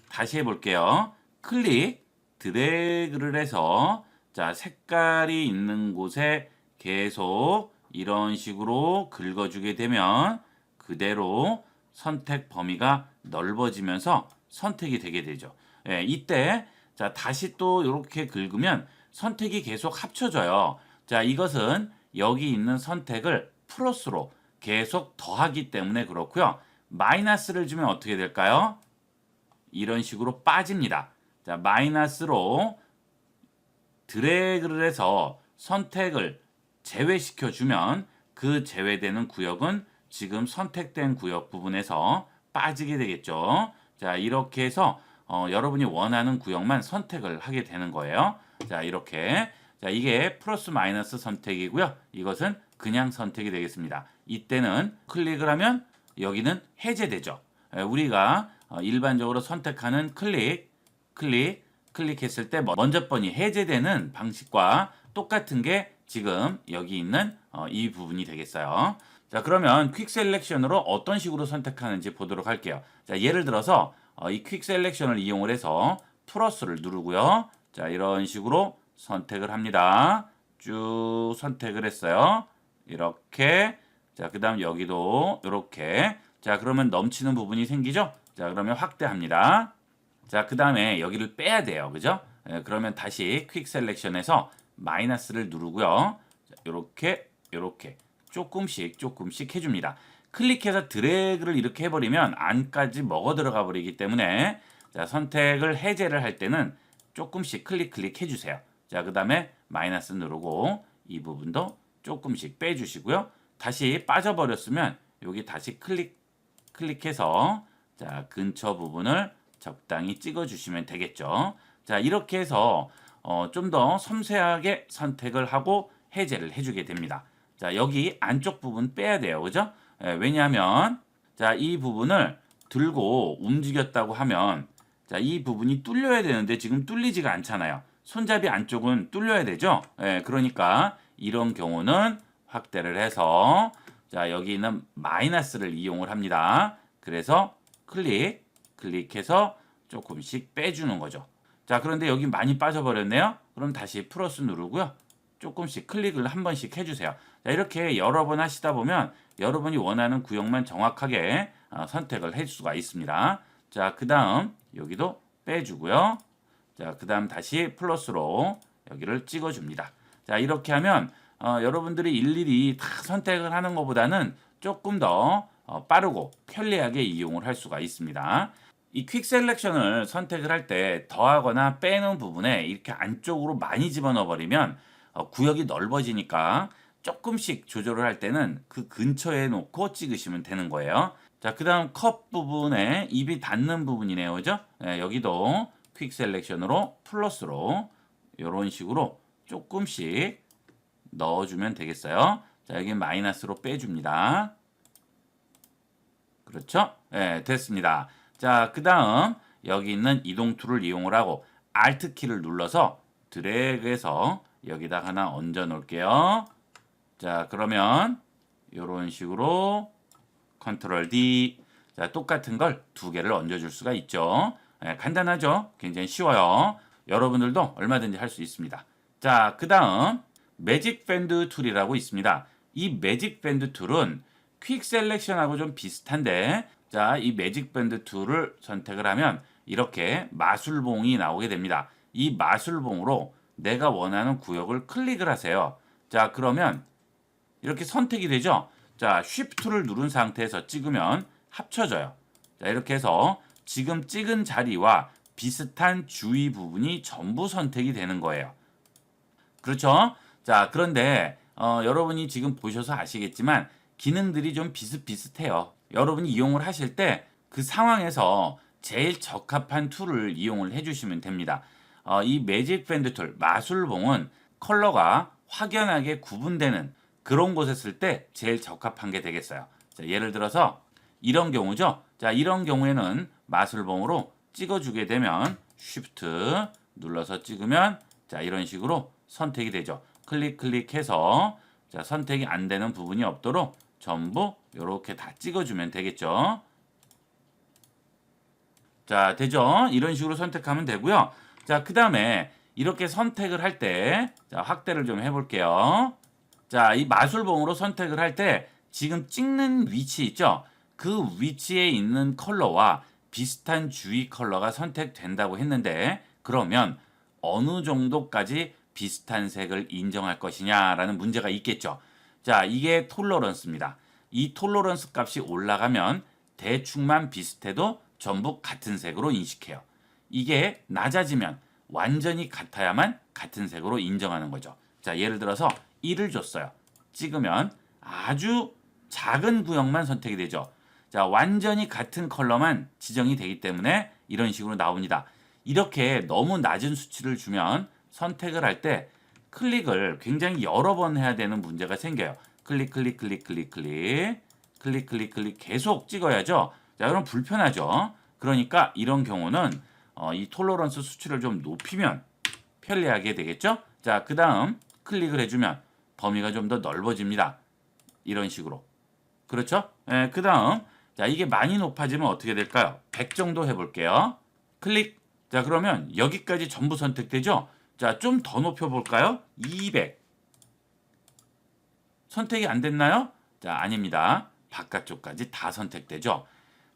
다시 해볼게요. 클릭, 드래그를 해서 자, 색깔이 있는 곳에 계속 이런 식으로 긁어주게 되면 그대로 선택 범위가 넓어지면서 선택이 되게 되죠. 이때 자, 다시 또 이렇게 긁으면 선택이 계속 합쳐져요. 자, 이것은 여기 있는 선택을 플러스로 계속 더하기 때문에 그렇고요. 마이너스를 주면 어떻게 될까요? 이런 식으로 빠집니다. 자, 마이너스로 드래그를 해서 선택을 제외시켜 주면 그 제외되는 구역은 지금 선택된 구역 부분에서 빠지게 되겠죠. 자, 이렇게 해서 여러분이 원하는 구역만 선택을 하게 되는 거예요. 자, 이렇게. 자, 이게 플러스 마이너스 선택이고요. 이것은 그냥 선택이 되겠습니다. 이때는 클릭을 하면 여기는 해제되죠. 우리가 일반적으로 선택하는 클릭했을 때 먼저 번이 해제되는 방식과 똑같은 게 지금 여기 있는 이 부분이 되겠어요. 자, 그러면 퀵 셀렉션으로 어떤 식으로 선택하는지 보도록 할게요. 자, 예를 들어서 이 퀵 셀렉션을 이용을 해서 플러스를 누르고요. 자, 이런 식으로 선택을 합니다. 쭉 선택을 했어요. 이렇게. 자, 그 다음 여기도 이렇게. 자, 그러면 넘치는 부분이 생기죠? 자, 그러면 확대합니다. 자, 그 다음에 여기를 빼야 돼요. 그죠? 그러면 다시 퀵 셀렉션에서 마이너스를 누르고요. 자, 요렇게 조금씩 해줍니다. 클릭해서 드래그를 이렇게 해버리면 안까지 먹어 들어가 버리기 때문에 자, 선택을 해제를 할 때는 조금씩 클릭 해주세요. 자, 그 다음에 마이너스 누르고 이 부분도 조금씩 빼주시고요. 다시 빠져버렸으면 여기 다시 클릭해서 자, 근처 부분을 적당히 찍어주시면 되겠죠. 자, 이렇게 해서 좀 더 섬세하게 선택을 하고 해제를 해주게 됩니다. 자, 여기 안쪽 부분 빼야 돼요. 그죠? 왜냐하면 자, 이 부분을 들고 움직였다고 하면 자, 이 부분이 뚫려야 되는데 지금 뚫리지가 않잖아요. 손잡이 안쪽은 뚫려야 되죠? 그러니까 이런 경우는 확대를 해서 자, 여기 있는 마이너스를 이용을 합니다. 그래서 클릭해서 조금씩 빼주는 거죠. 자, 그런데 여기 많이 빠져버렸네요. 그럼 다시 플러스 누르고요. 조금씩 클릭을 한 번씩 해주세요. 자, 이렇게 여러 번 하시다 보면 여러분이 원하는 구역만 정확하게 선택을 할 수가 있습니다. 자, 그 다음 여기도 빼주고요. 자, 그 다음 다시 플러스로 여기를 찍어줍니다. 자, 이렇게 하면 여러분들이 일일이 다 선택을 하는 것보다는 조금 더 빠르고 편리하게 이용을 할 수가 있습니다. 이 퀵 셀렉션을 선택을 할 때 더하거나 빼는 부분에 이렇게 안쪽으로 많이 집어넣어 버리면 구역이 넓어지니까 조금씩 조절을 할 때는 그 근처에 놓고 찍으시면 되는 거예요. 자, 그 다음 컵 부분에 입이 닿는 부분이네요. 그죠? 여기도 퀵 셀렉션으로 플러스로 이런 식으로 조금씩 넣어주면 되겠어요. 자, 여기 마이너스로 빼줍니다. 그렇죠? 됐습니다. 자, 그 다음 여기 있는 이동 툴을 이용을 하고 Alt 키를 눌러서 드래그해서 여기다 하나 얹어 놓을게요. 자, 그러면 이런 식으로 컨트롤 D. 자, 똑같은 걸 두 개를 얹어 줄 수가 있죠. 간단하죠? 굉장히 쉬워요. 여러분들도 얼마든지 할 수 있습니다. 자, 그 다음 매직 밴드 툴이라고 있습니다. 이 매직 밴드 툴은 퀵 셀렉션하고 좀 비슷한데 자, 이 매직 밴드 툴을 선택을 하면 이렇게 마술봉이 나오게 됩니다. 이 마술봉으로 내가 원하는 구역을 클릭을 하세요. 자, 그러면 이렇게 선택이 되죠. 자, Shift를 누른 상태에서 찍으면 합쳐져요. 자, 이렇게 해서 지금 찍은 자리와 비슷한 주위 부분이 전부 선택이 되는 거예요. 그렇죠? 자, 그런데 여러분이 지금 보셔서 아시겠지만 기능들이 좀 비슷비슷해요. 여러분이 이용을 하실 때 그 상황에서 제일 적합한 툴을 이용을 해주시면 됩니다. 이 매직 밴드 툴, 마술봉은 컬러가 확연하게 구분되는 그런 곳에 쓸 때 제일 적합한 게 되겠어요. 자, 예를 들어서 이런 경우죠. 자, 이런 경우에는 마술봉으로 찍어주게 되면 Shift 눌러서 찍으면 자 이런 식으로 선택이 되죠. 클릭해서 자 선택이 안 되는 부분이 없도록 전부 이렇게 다 찍어주면 되겠죠. 자 되죠? 이런 식으로 선택하면 되고요. 자 그 다음에 이렇게 선택을 할 때 자 확대를 좀 해볼게요. 자 이 마술봉으로 선택을 할 때 지금 찍는 위치 있죠? 그 위치에 있는 컬러와 비슷한 주위 컬러가 선택된다고 했는데 그러면 어느 정도까지 비슷한 색을 인정할 것이냐라는 문제가 있겠죠. 자, 이게 톨러런스입니다. 이 톨러런스 값이 올라가면 대충만 비슷해도 전부 같은 색으로 인식해요. 이게 낮아지면 완전히 같아야만 같은 색으로 인정하는 거죠. 자, 예를 들어서 1을 줬어요. 찍으면 아주 작은 구역만 선택이 되죠. 자, 완전히 같은 컬러만 지정이 되기 때문에 이런 식으로 나옵니다. 이렇게 너무 낮은 수치를 주면 선택을 할 때 클릭을 굉장히 여러 번 해야 되는 문제가 생겨요. 클릭 계속 찍어야죠. 자, 그럼 불편하죠. 그러니까 이런 경우는 이 톨러런스 수치를 좀 높이면 편리하게 되겠죠. 자, 그 다음 클릭을 해주면 범위가 좀 더 넓어집니다. 이런 식으로. 그렇죠? 그 다음 자 이게 많이 높아지면 어떻게 될까요? 100 정도 해볼게요. 클릭. 자 그러면 여기까지 전부 선택되죠? 자 좀 더 높여볼까요? 200. 선택이 안 됐나요? 자 아닙니다. 바깥쪽까지 다 선택되죠?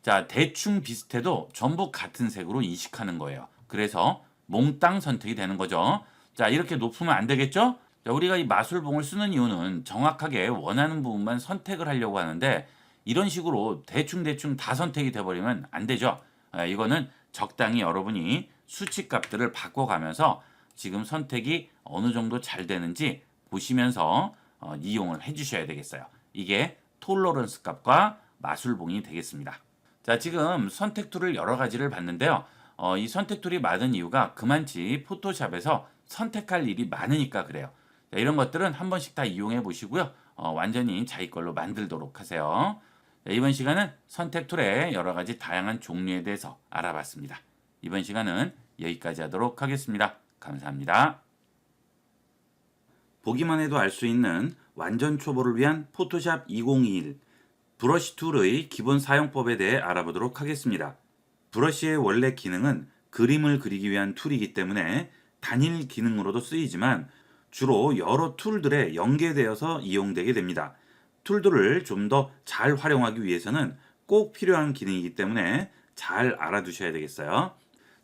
자 대충 비슷해도 전부 같은 색으로 인식하는 거예요. 그래서 몽땅 선택이 되는 거죠. 자 이렇게 높으면 안 되겠죠? 자, 우리가 이 마술봉을 쓰는 이유는 정확하게 원하는 부분만 선택을 하려고 하는데 이런 식으로 대충 다 선택이 돼버리면 안 되죠. 이거는 적당히 여러분이 수치 값들을 바꿔가면서 지금 선택이 어느 정도 잘 되는지 보시면서 이용을 해주셔야 되겠어요. 이게 톨러런스 값과 마술봉이 되겠습니다. 자, 지금 선택 툴을 여러 가지를 봤는데요. 이 선택 툴이 많은 이유가 그만치 포토샵에서 선택할 일이 많으니까 그래요. 자, 이런 것들은 한 번씩 다 이용해 보시고요. 완전히 자기 걸로 만들도록 하세요. 자, 이번 시간은 선택 툴의 여러 가지 다양한 종류에 대해서 알아봤습니다. 이번 시간은 여기까지 하도록 하겠습니다. 감사합니다. 보기만 해도 알 수 있는 완전 초보를 위한 포토샵 2021 브러쉬 툴의 기본 사용법에 대해 알아보도록 하겠습니다. 브러쉬의 원래 기능은 그림을 그리기 위한 툴이기 때문에 단일 기능으로도 쓰이지만 주로 여러 툴들에 연계되어서 이용되게 됩니다. 툴들을 좀 더 잘 활용하기 위해서는 꼭 필요한 기능이기 때문에 잘 알아두셔야 되겠어요.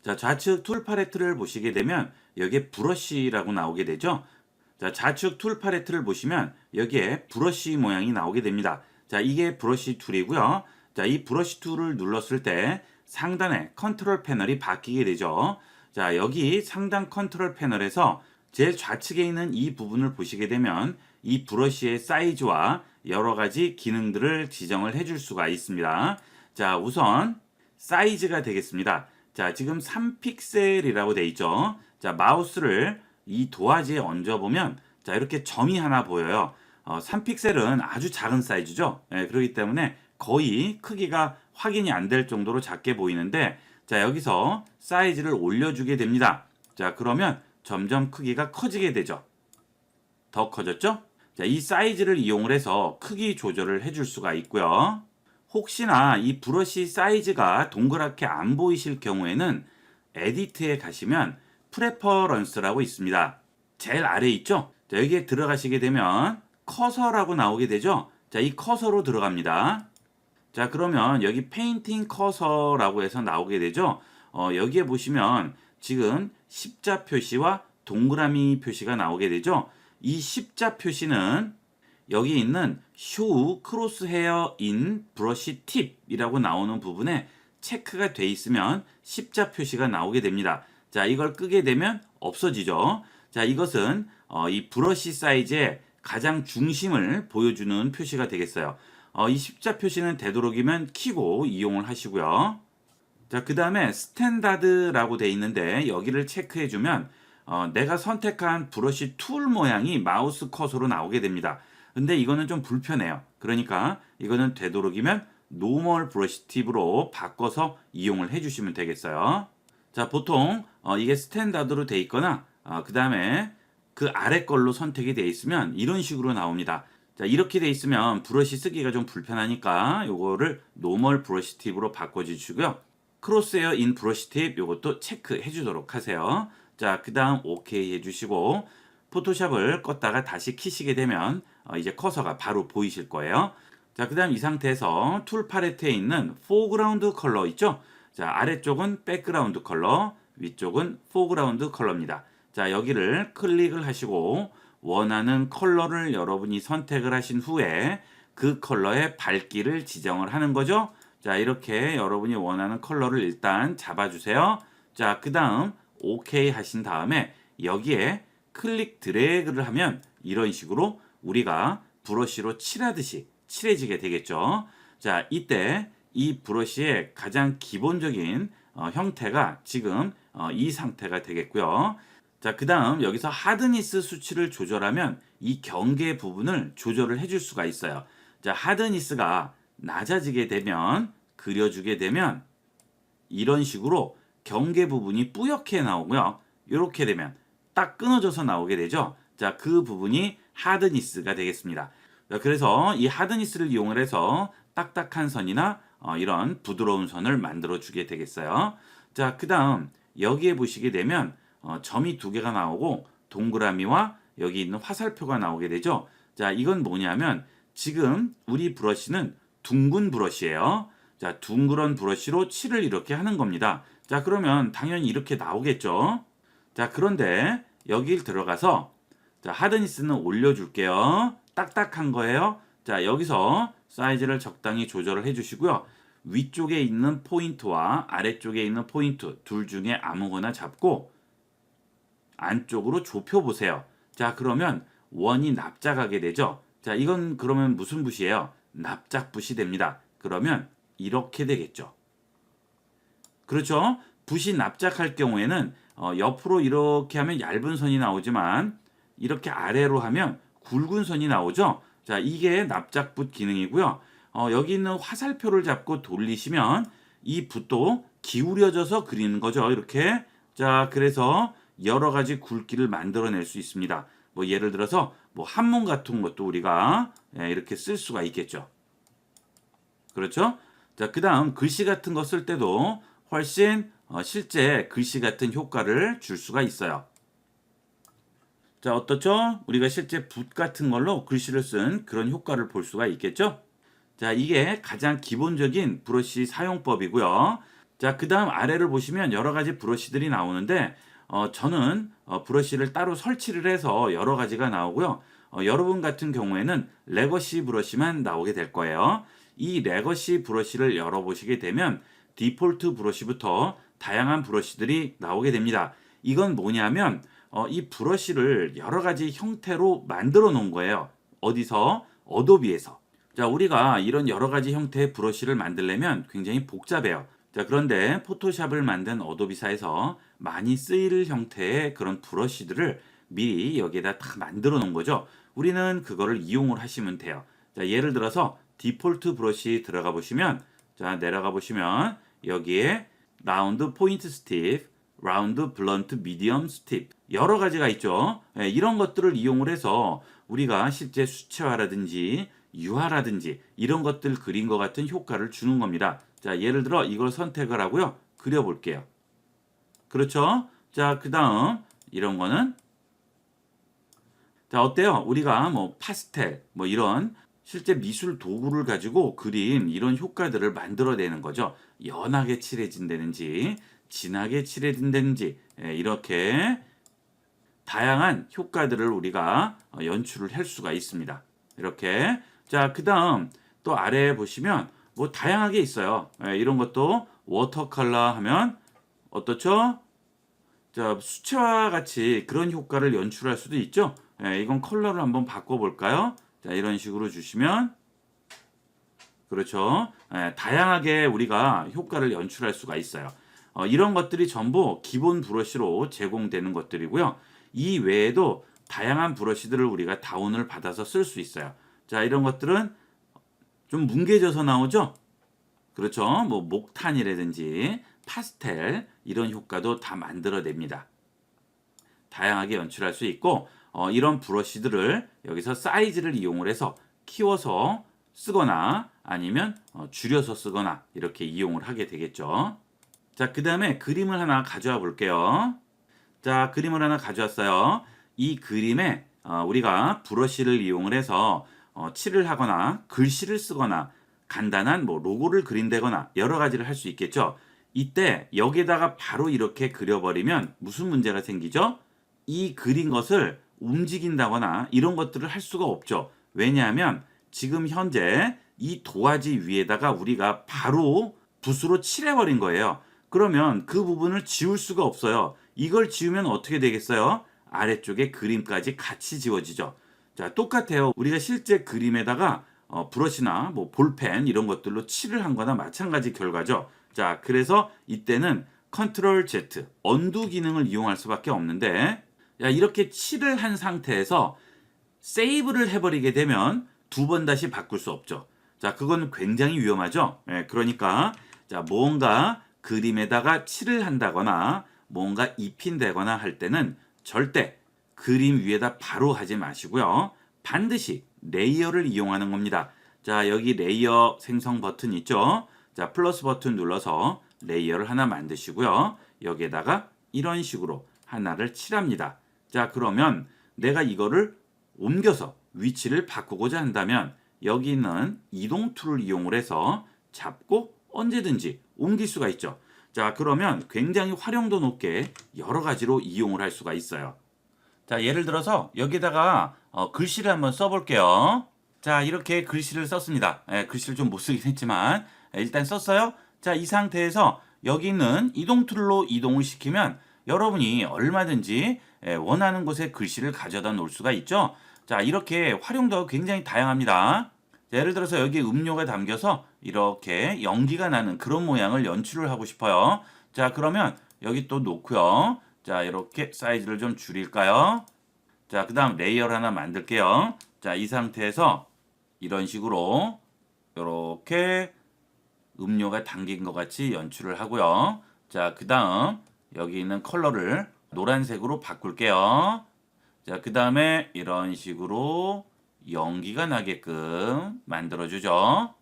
자, 좌측 툴 팔레트를 보시게 되면 여기에 브러쉬라고 나오게 되죠. 자, 좌측 툴 팔레트를 보시면 여기에 브러쉬 모양이 나오게 됩니다. 자, 이게 브러쉬 툴이고요. 자, 이 브러쉬 툴을 눌렀을 때 상단에 컨트롤 패널이 바뀌게 되죠. 자, 여기 상단 컨트롤 패널에서 제일 좌측에 있는 이 부분을 보시게 되면 이 브러쉬의 사이즈와 여러 가지 기능들을 지정을 해줄 수가 있습니다. 자, 우선 사이즈가 되겠습니다. 자, 지금 3픽셀이라고 되어 있죠. 자, 마우스를 이 도화지에 얹어보면 자, 이렇게 점이 하나 보여요. 3픽셀은 아주 작은 사이즈죠. 그렇기 때문에 거의 크기가 확인이 안 될 정도로 작게 보이는데 자, 여기서 사이즈를 올려주게 됩니다. 자, 그러면 점점 크기가 커지게 되죠. 더 커졌죠? 자, 이 사이즈를 이용을 해서 크기 조절을 해줄 수가 있고요. 혹시나 이 브러쉬 사이즈가 동그랗게 안 보이실 경우에는 에디트에 가시면 프레퍼런스라고 있습니다. 제일 아래에 있죠? 자, 여기에 들어가시게 되면 커서라고 나오게 되죠? 자, 이 커서로 들어갑니다. 자, 그러면 여기 페인팅 커서라고 해서 나오게 되죠? 여기에 보시면 지금 십자 표시와 동그라미 표시가 나오게 되죠? 이 십자 표시는 여기 있는 show crosshair in brush tip이라고 나오는 부분에 체크가 돼 있으면 십자 표시가 나오게 됩니다. 자, 이걸 끄게 되면 없어지죠. 자, 이것은 이 브러쉬 사이즈의 가장 중심을 보여주는 표시가 되겠어요. 이 십자 표시는 되도록이면 켜고 이용을 하시고요. 자, 그 다음에 스탠다드라고 돼 있는데 여기를 체크해 주면 내가 선택한 브러쉬 툴 모양이 마우스 커서로 나오게 됩니다. 근데 이거는 좀 불편해요. 그러니까 이거는 되도록이면 노멀 브러쉬 팁으로 바꿔서 이용을 해주시면 되겠어요. 자, 보통 이게 스탠다드로 돼 있거나 그 다음에 그 아래 걸로 선택이 돼 있으면 이런 식으로 나옵니다. 자, 이렇게 돼 있으면 브러쉬 쓰기가 좀 불편하니까 요거를 노멀 브러쉬 팁으로 바꿔주시고요. 크로스헤어 인 브러쉬 팁 요것도 체크해 주도록 하세요. 자, 그 다음 오케이 해주시고 포토샵을 껐다가 다시 키시게 되면 이제 커서가 바로 보이실 거예요. 자, 그 다음 이 상태에서 툴 팔레트에 있는 포그라운드 컬러 있죠? 자, 아래쪽은 백그라운드 컬러, 위쪽은 포그라운드 컬러입니다. 자, 여기를 클릭을 하시고 원하는 컬러를 여러분이 선택을 하신 후에 그 컬러의 밝기를 지정을 하는 거죠. 자, 이렇게 여러분이 원하는 컬러를 일단 잡아주세요. 자, 그 다음 OK 하신 다음에 여기에 클릭 드래그를 하면 이런 식으로 우리가 브러쉬로 칠하듯이 칠해지게 되겠죠. 자, 이때 이 브러쉬의 가장 기본적인 형태가 지금 이 상태가 되겠고요. 자, 그 다음 여기서 하드니스 수치를 조절하면 이 경계 부분을 조절을 해줄 수가 있어요. 자, 하드니스가 낮아지게 되면 그려주게 되면 이런 식으로 경계 부분이 뿌옇게 나오고요. 이렇게 되면 딱 끊어져서 나오게 되죠. 자, 그 부분이 하드니스가 되겠습니다. 자, 그래서 이 하드니스를 이용을 해서 딱딱한 선이나 이런 부드러운 선을 만들어 주게 되겠어요. 자, 그 다음 여기에 보시게 되면 점이 두 개가 나오고 동그라미와 여기 있는 화살표가 나오게 되죠. 자, 이건 뭐냐면 지금 우리 브러쉬는 둥근 브러쉬예요. 자, 둥그런 브러쉬로 칠을 이렇게 하는 겁니다. 자, 그러면 당연히 이렇게 나오겠죠. 자, 그런데 여길 들어가서 자, 하드니스는 올려줄게요. 딱딱한 거예요. 자, 여기서 사이즈를 적당히 조절을 해주시고요. 위쪽에 있는 포인트와 아래쪽에 있는 포인트 둘 중에 아무거나 잡고 안쪽으로 좁혀보세요. 자, 그러면 원이 납작하게 되죠. 자, 이건 그러면 무슨 붓이에요? 납작붓이 됩니다. 그러면 이렇게 되겠죠. 그렇죠? 붓이 납작할 경우에는 옆으로 이렇게 하면 얇은 선이 나오지만 이렇게 아래로 하면 굵은 선이 나오죠. 자, 이게 납작붓 기능이고요. 여기 있는 화살표를 잡고 돌리시면 이 붓도 기울여져서 그리는 거죠. 이렇게. 자, 그래서 여러 가지 굵기를 만들어낼 수 있습니다. 뭐 예를 들어서 뭐 한문 같은 것도 우리가 이렇게 쓸 수가 있겠죠. 그렇죠? 자, 그 다음 글씨 같은 거 쓸 때도 훨씬 실제 글씨 같은 효과를 줄 수가 있어요. 자, 어떻죠? 우리가 실제 붓 같은 걸로 글씨를 쓴 그런 효과를 볼 수가 있겠죠? 자, 이게 가장 기본적인 브러쉬 사용법이고요. 자, 그 다음 아래를 보시면 여러 가지 브러쉬들이 나오는데 저는 브러쉬를 따로 설치를 해서 여러 가지가 나오고요. 여러분 같은 경우에는 레거시 브러쉬만 나오게 될 거예요. 이 레거시 브러쉬를 열어보시게 되면 디폴트 브러쉬부터 다양한 브러쉬들이 나오게 됩니다. 이건 뭐냐면 이 브러쉬를 여러 가지 형태로 만들어 놓은 거예요. 어디서? 어도비에서. 자, 우리가 이런 여러 가지 형태의 브러쉬를 만들려면 굉장히 복잡해요. 자, 그런데 포토샵을 만든 어도비사에서 많이 쓰일 형태의 그런 브러쉬들을 미리 여기에다 다 만들어 놓은 거죠. 우리는 그거를 이용을 하시면 돼요. 자, 예를 들어서 디폴트 브러쉬 들어가 보시면 자, 내려가 보시면 여기에 라운드 포인트 스팁, 라운드 블런트 미디엄 스팁 여러 가지가 있죠. 이런 것들을 이용을 해서 우리가 실제 수채화라든지 유화라든지 이런 것들 그린 것 같은 효과를 주는 겁니다. 자, 예를 들어 이걸 선택을 하고요. 그려볼게요. 그렇죠? 자, 그 다음 이런 거는 자, 어때요? 우리가 뭐 파스텔 뭐 이런 실제 미술 도구를 가지고 그린 이런 효과들을 만들어내는 거죠. 연하게 칠해진다든지 진하게 칠해진다든지 이렇게 다양한 효과들을 우리가 연출을 할 수가 있습니다. 이렇게 자, 그 다음 또 아래에 보시면 뭐 다양하게 있어요. 이런 것도 워터 컬러 하면 어떻죠? 자, 수채화 같이 그런 효과를 연출할 수도 있죠. 이건 컬러를 한번 바꿔볼까요? 자, 이런 식으로 주시면 그렇죠. 다양하게 우리가 효과를 연출할 수가 있어요. 이런 것들이 전부 기본 브러쉬로 제공되는 것들이고요. 이 외에도 다양한 브러쉬들을 우리가 다운을 받아서 쓸 수 있어요. 자, 이런 것들은 좀 뭉개져서 나오죠. 그렇죠. 뭐 목탄이라든지 파스텔 이런 효과도 다 만들어냅니다. 다양하게 연출할 수 있고 이런 브러쉬들을 여기서 사이즈를 이용을 해서 키워서 쓰거나 아니면 줄여서 쓰거나 이렇게 이용을 하게 되겠죠. 자, 그 다음에 그림을 하나 가져와 볼게요. 자, 그림을 하나 가져왔어요. 이 그림에 우리가 브러쉬를 이용을 해서 칠을 하거나 글씨를 쓰거나 간단한 뭐 로고를 그린다거나 여러 가지를 할 수 있겠죠. 이때 여기에다가 바로 이렇게 그려버리면 무슨 문제가 생기죠? 이 그린 것을 움직인다거나 이런 것들을 할 수가 없죠. 왜냐하면 지금 현재 이 도화지 위에다가 우리가 바로 붓으로 칠해버린 거예요. 그러면 그 부분을 지울 수가 없어요. 이걸 지우면 어떻게 되겠어요? 아래쪽에 그림까지 같이 지워지죠. 자, 똑같아요. 우리가 실제 그림에다가 브러쉬나 뭐 볼펜 이런 것들로 칠을 한 거나 마찬가지 결과죠. 자, 그래서 이때는 컨트롤 Z, 언두 기능을 이용할 수밖에 없는데, 야, 이렇게 칠을 한 상태에서 세이브를 해버리게 되면 두 번 다시 바꿀 수 없죠. 자, 그건 굉장히 위험하죠. 그러니까 자, 뭔가 그림에다가 칠을 한다거나 뭔가 입힌다거나 할 때는 절대 그림 위에다 바로 하지 마시고요. 반드시 레이어를 이용하는 겁니다. 자, 여기 레이어 생성 버튼 있죠. 자, 플러스 버튼 눌러서 레이어를 하나 만드시고요. 여기에다가 이런 식으로 하나를 칠합니다. 자, 그러면 내가 이거를 옮겨서 위치를 바꾸고자 한다면 여기 있는 이동 툴을 이용을 해서 잡고 언제든지 옮길 수가 있죠. 자, 그러면 굉장히 활용도 높게 여러 가지로 이용을 할 수가 있어요. 자, 예를 들어서 여기다가 글씨를 한번 써볼게요. 자, 이렇게 글씨를 썼습니다. 글씨를 좀 못 쓰긴 했지만 일단 썼어요. 자, 이 상태에서 여기 있는 이동 툴로 이동을 시키면 여러분이 얼마든지 원하는 곳에 글씨를 가져다 놓을 수가 있죠. 자, 이렇게 활용도 굉장히 다양합니다. 자, 예를 들어서 여기 음료가 담겨서 이렇게 연기가 나는 그런 모양을 연출을 하고 싶어요. 자, 그러면 여기 또 놓고요. 자, 이렇게 사이즈를 좀 줄일까요? 자, 그 다음 레이어를 하나 만들게요. 자, 이 상태에서 이런 식으로 이렇게 음료가 담긴 것 같이 연출을 하고요. 자, 그 다음 여기 있는 컬러를 노란색으로 바꿀게요. 자, 그 다음에 이런 식으로 연기가 나게끔 만들어주죠.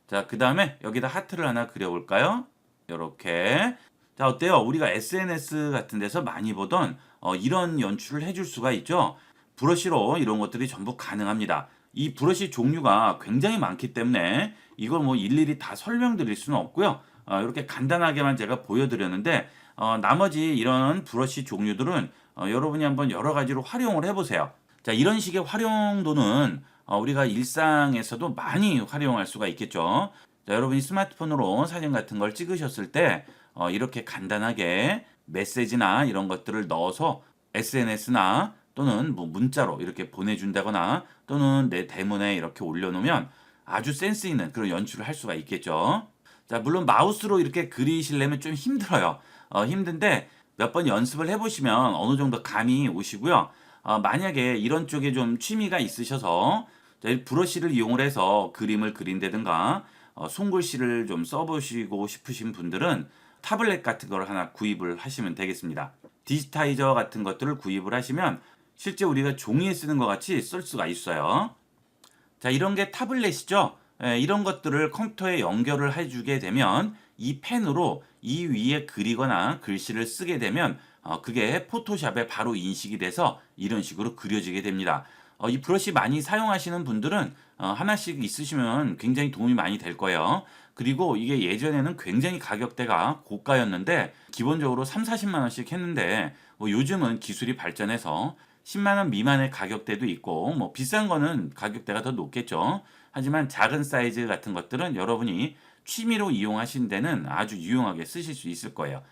자, 그 다음에 여기다 하트를 하나 그려볼까요? 이렇게. 자, 어때요? 우리가 SNS 같은 데서 많이 보던 이런 연출을 해줄 수가 있죠. 브러쉬로 이런 것들이 전부 가능합니다. 이 브러쉬 종류가 굉장히 많기 때문에 이걸 뭐 일일이 다 설명드릴 수는 없고요. 이렇게 간단하게만 제가 보여드렸는데 나머지 이런 브러쉬 종류들은 여러분이 한번 여러 가지로 활용을 해보세요. 자, 이런 식의 활용도는 우리가 일상에서도 많이 활용할 수가 있겠죠. 자, 여러분이 스마트폰으로 사진 같은 걸 찍으셨을 때 이렇게 간단하게 메시지나 이런 것들을 넣어서 SNS나 또는 뭐 문자로 이렇게 보내준다거나 또는 내 대문에 이렇게 올려놓으면 아주 센스 있는 그런 연출을 할 수가 있겠죠. 자, 물론 마우스로 이렇게 그리시려면 좀 힘들어요. 힘든데 몇 번 연습을 해보시면 어느 정도 감이 오시고요. 만약에 이런 쪽에 좀 취미가 있으셔서 브러쉬를 이용을 해서 그림을 그린다든가 손글씨를 좀 써보시고 싶으신 분들은 타블렛 같은 걸 하나 구입을 하시면 되겠습니다. 디지타이저 같은 것들을 구입을 하시면 실제 우리가 종이에 쓰는 것 같이 쓸 수가 있어요. 자, 이런 게 타블렛이죠. 이런 것들을 컴퓨터에 연결을 해주게 되면 이 펜으로 이 위에 그리거나 글씨를 쓰게 되면 그게 포토샵에 바로 인식이 돼서 이런 식으로 그려지게 됩니다. 이 브러쉬 많이 사용하시는 분들은 하나씩 있으시면 굉장히 도움이 많이 될 거예요. 그리고 이게 예전에는 굉장히 가격대가 고가였는데 기본적으로 3, 40만 원씩 했는데 뭐 요즘은 기술이 발전해서 10만 원 미만의 가격대도 있고 뭐 비싼 거는 가격대가 더 높겠죠. 하지만 작은 사이즈 같은 것들은 여러분이 취미로 이용하신 데는 아주 유용하게 쓰실 수 있을 거예요.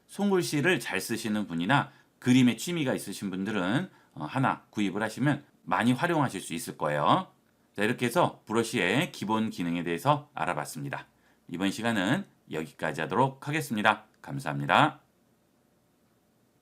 손글씨를 잘 쓰시는 분이나 그림에 취미가 있으신 분들은 하나 구입을 하시면 많이 활용하실 수 있을 거예요. 자, 이렇게 해서 브러쉬의 기본 기능에 대해서 알아봤습니다. 이번 시간은 여기까지 하도록 하겠습니다. 감사합니다.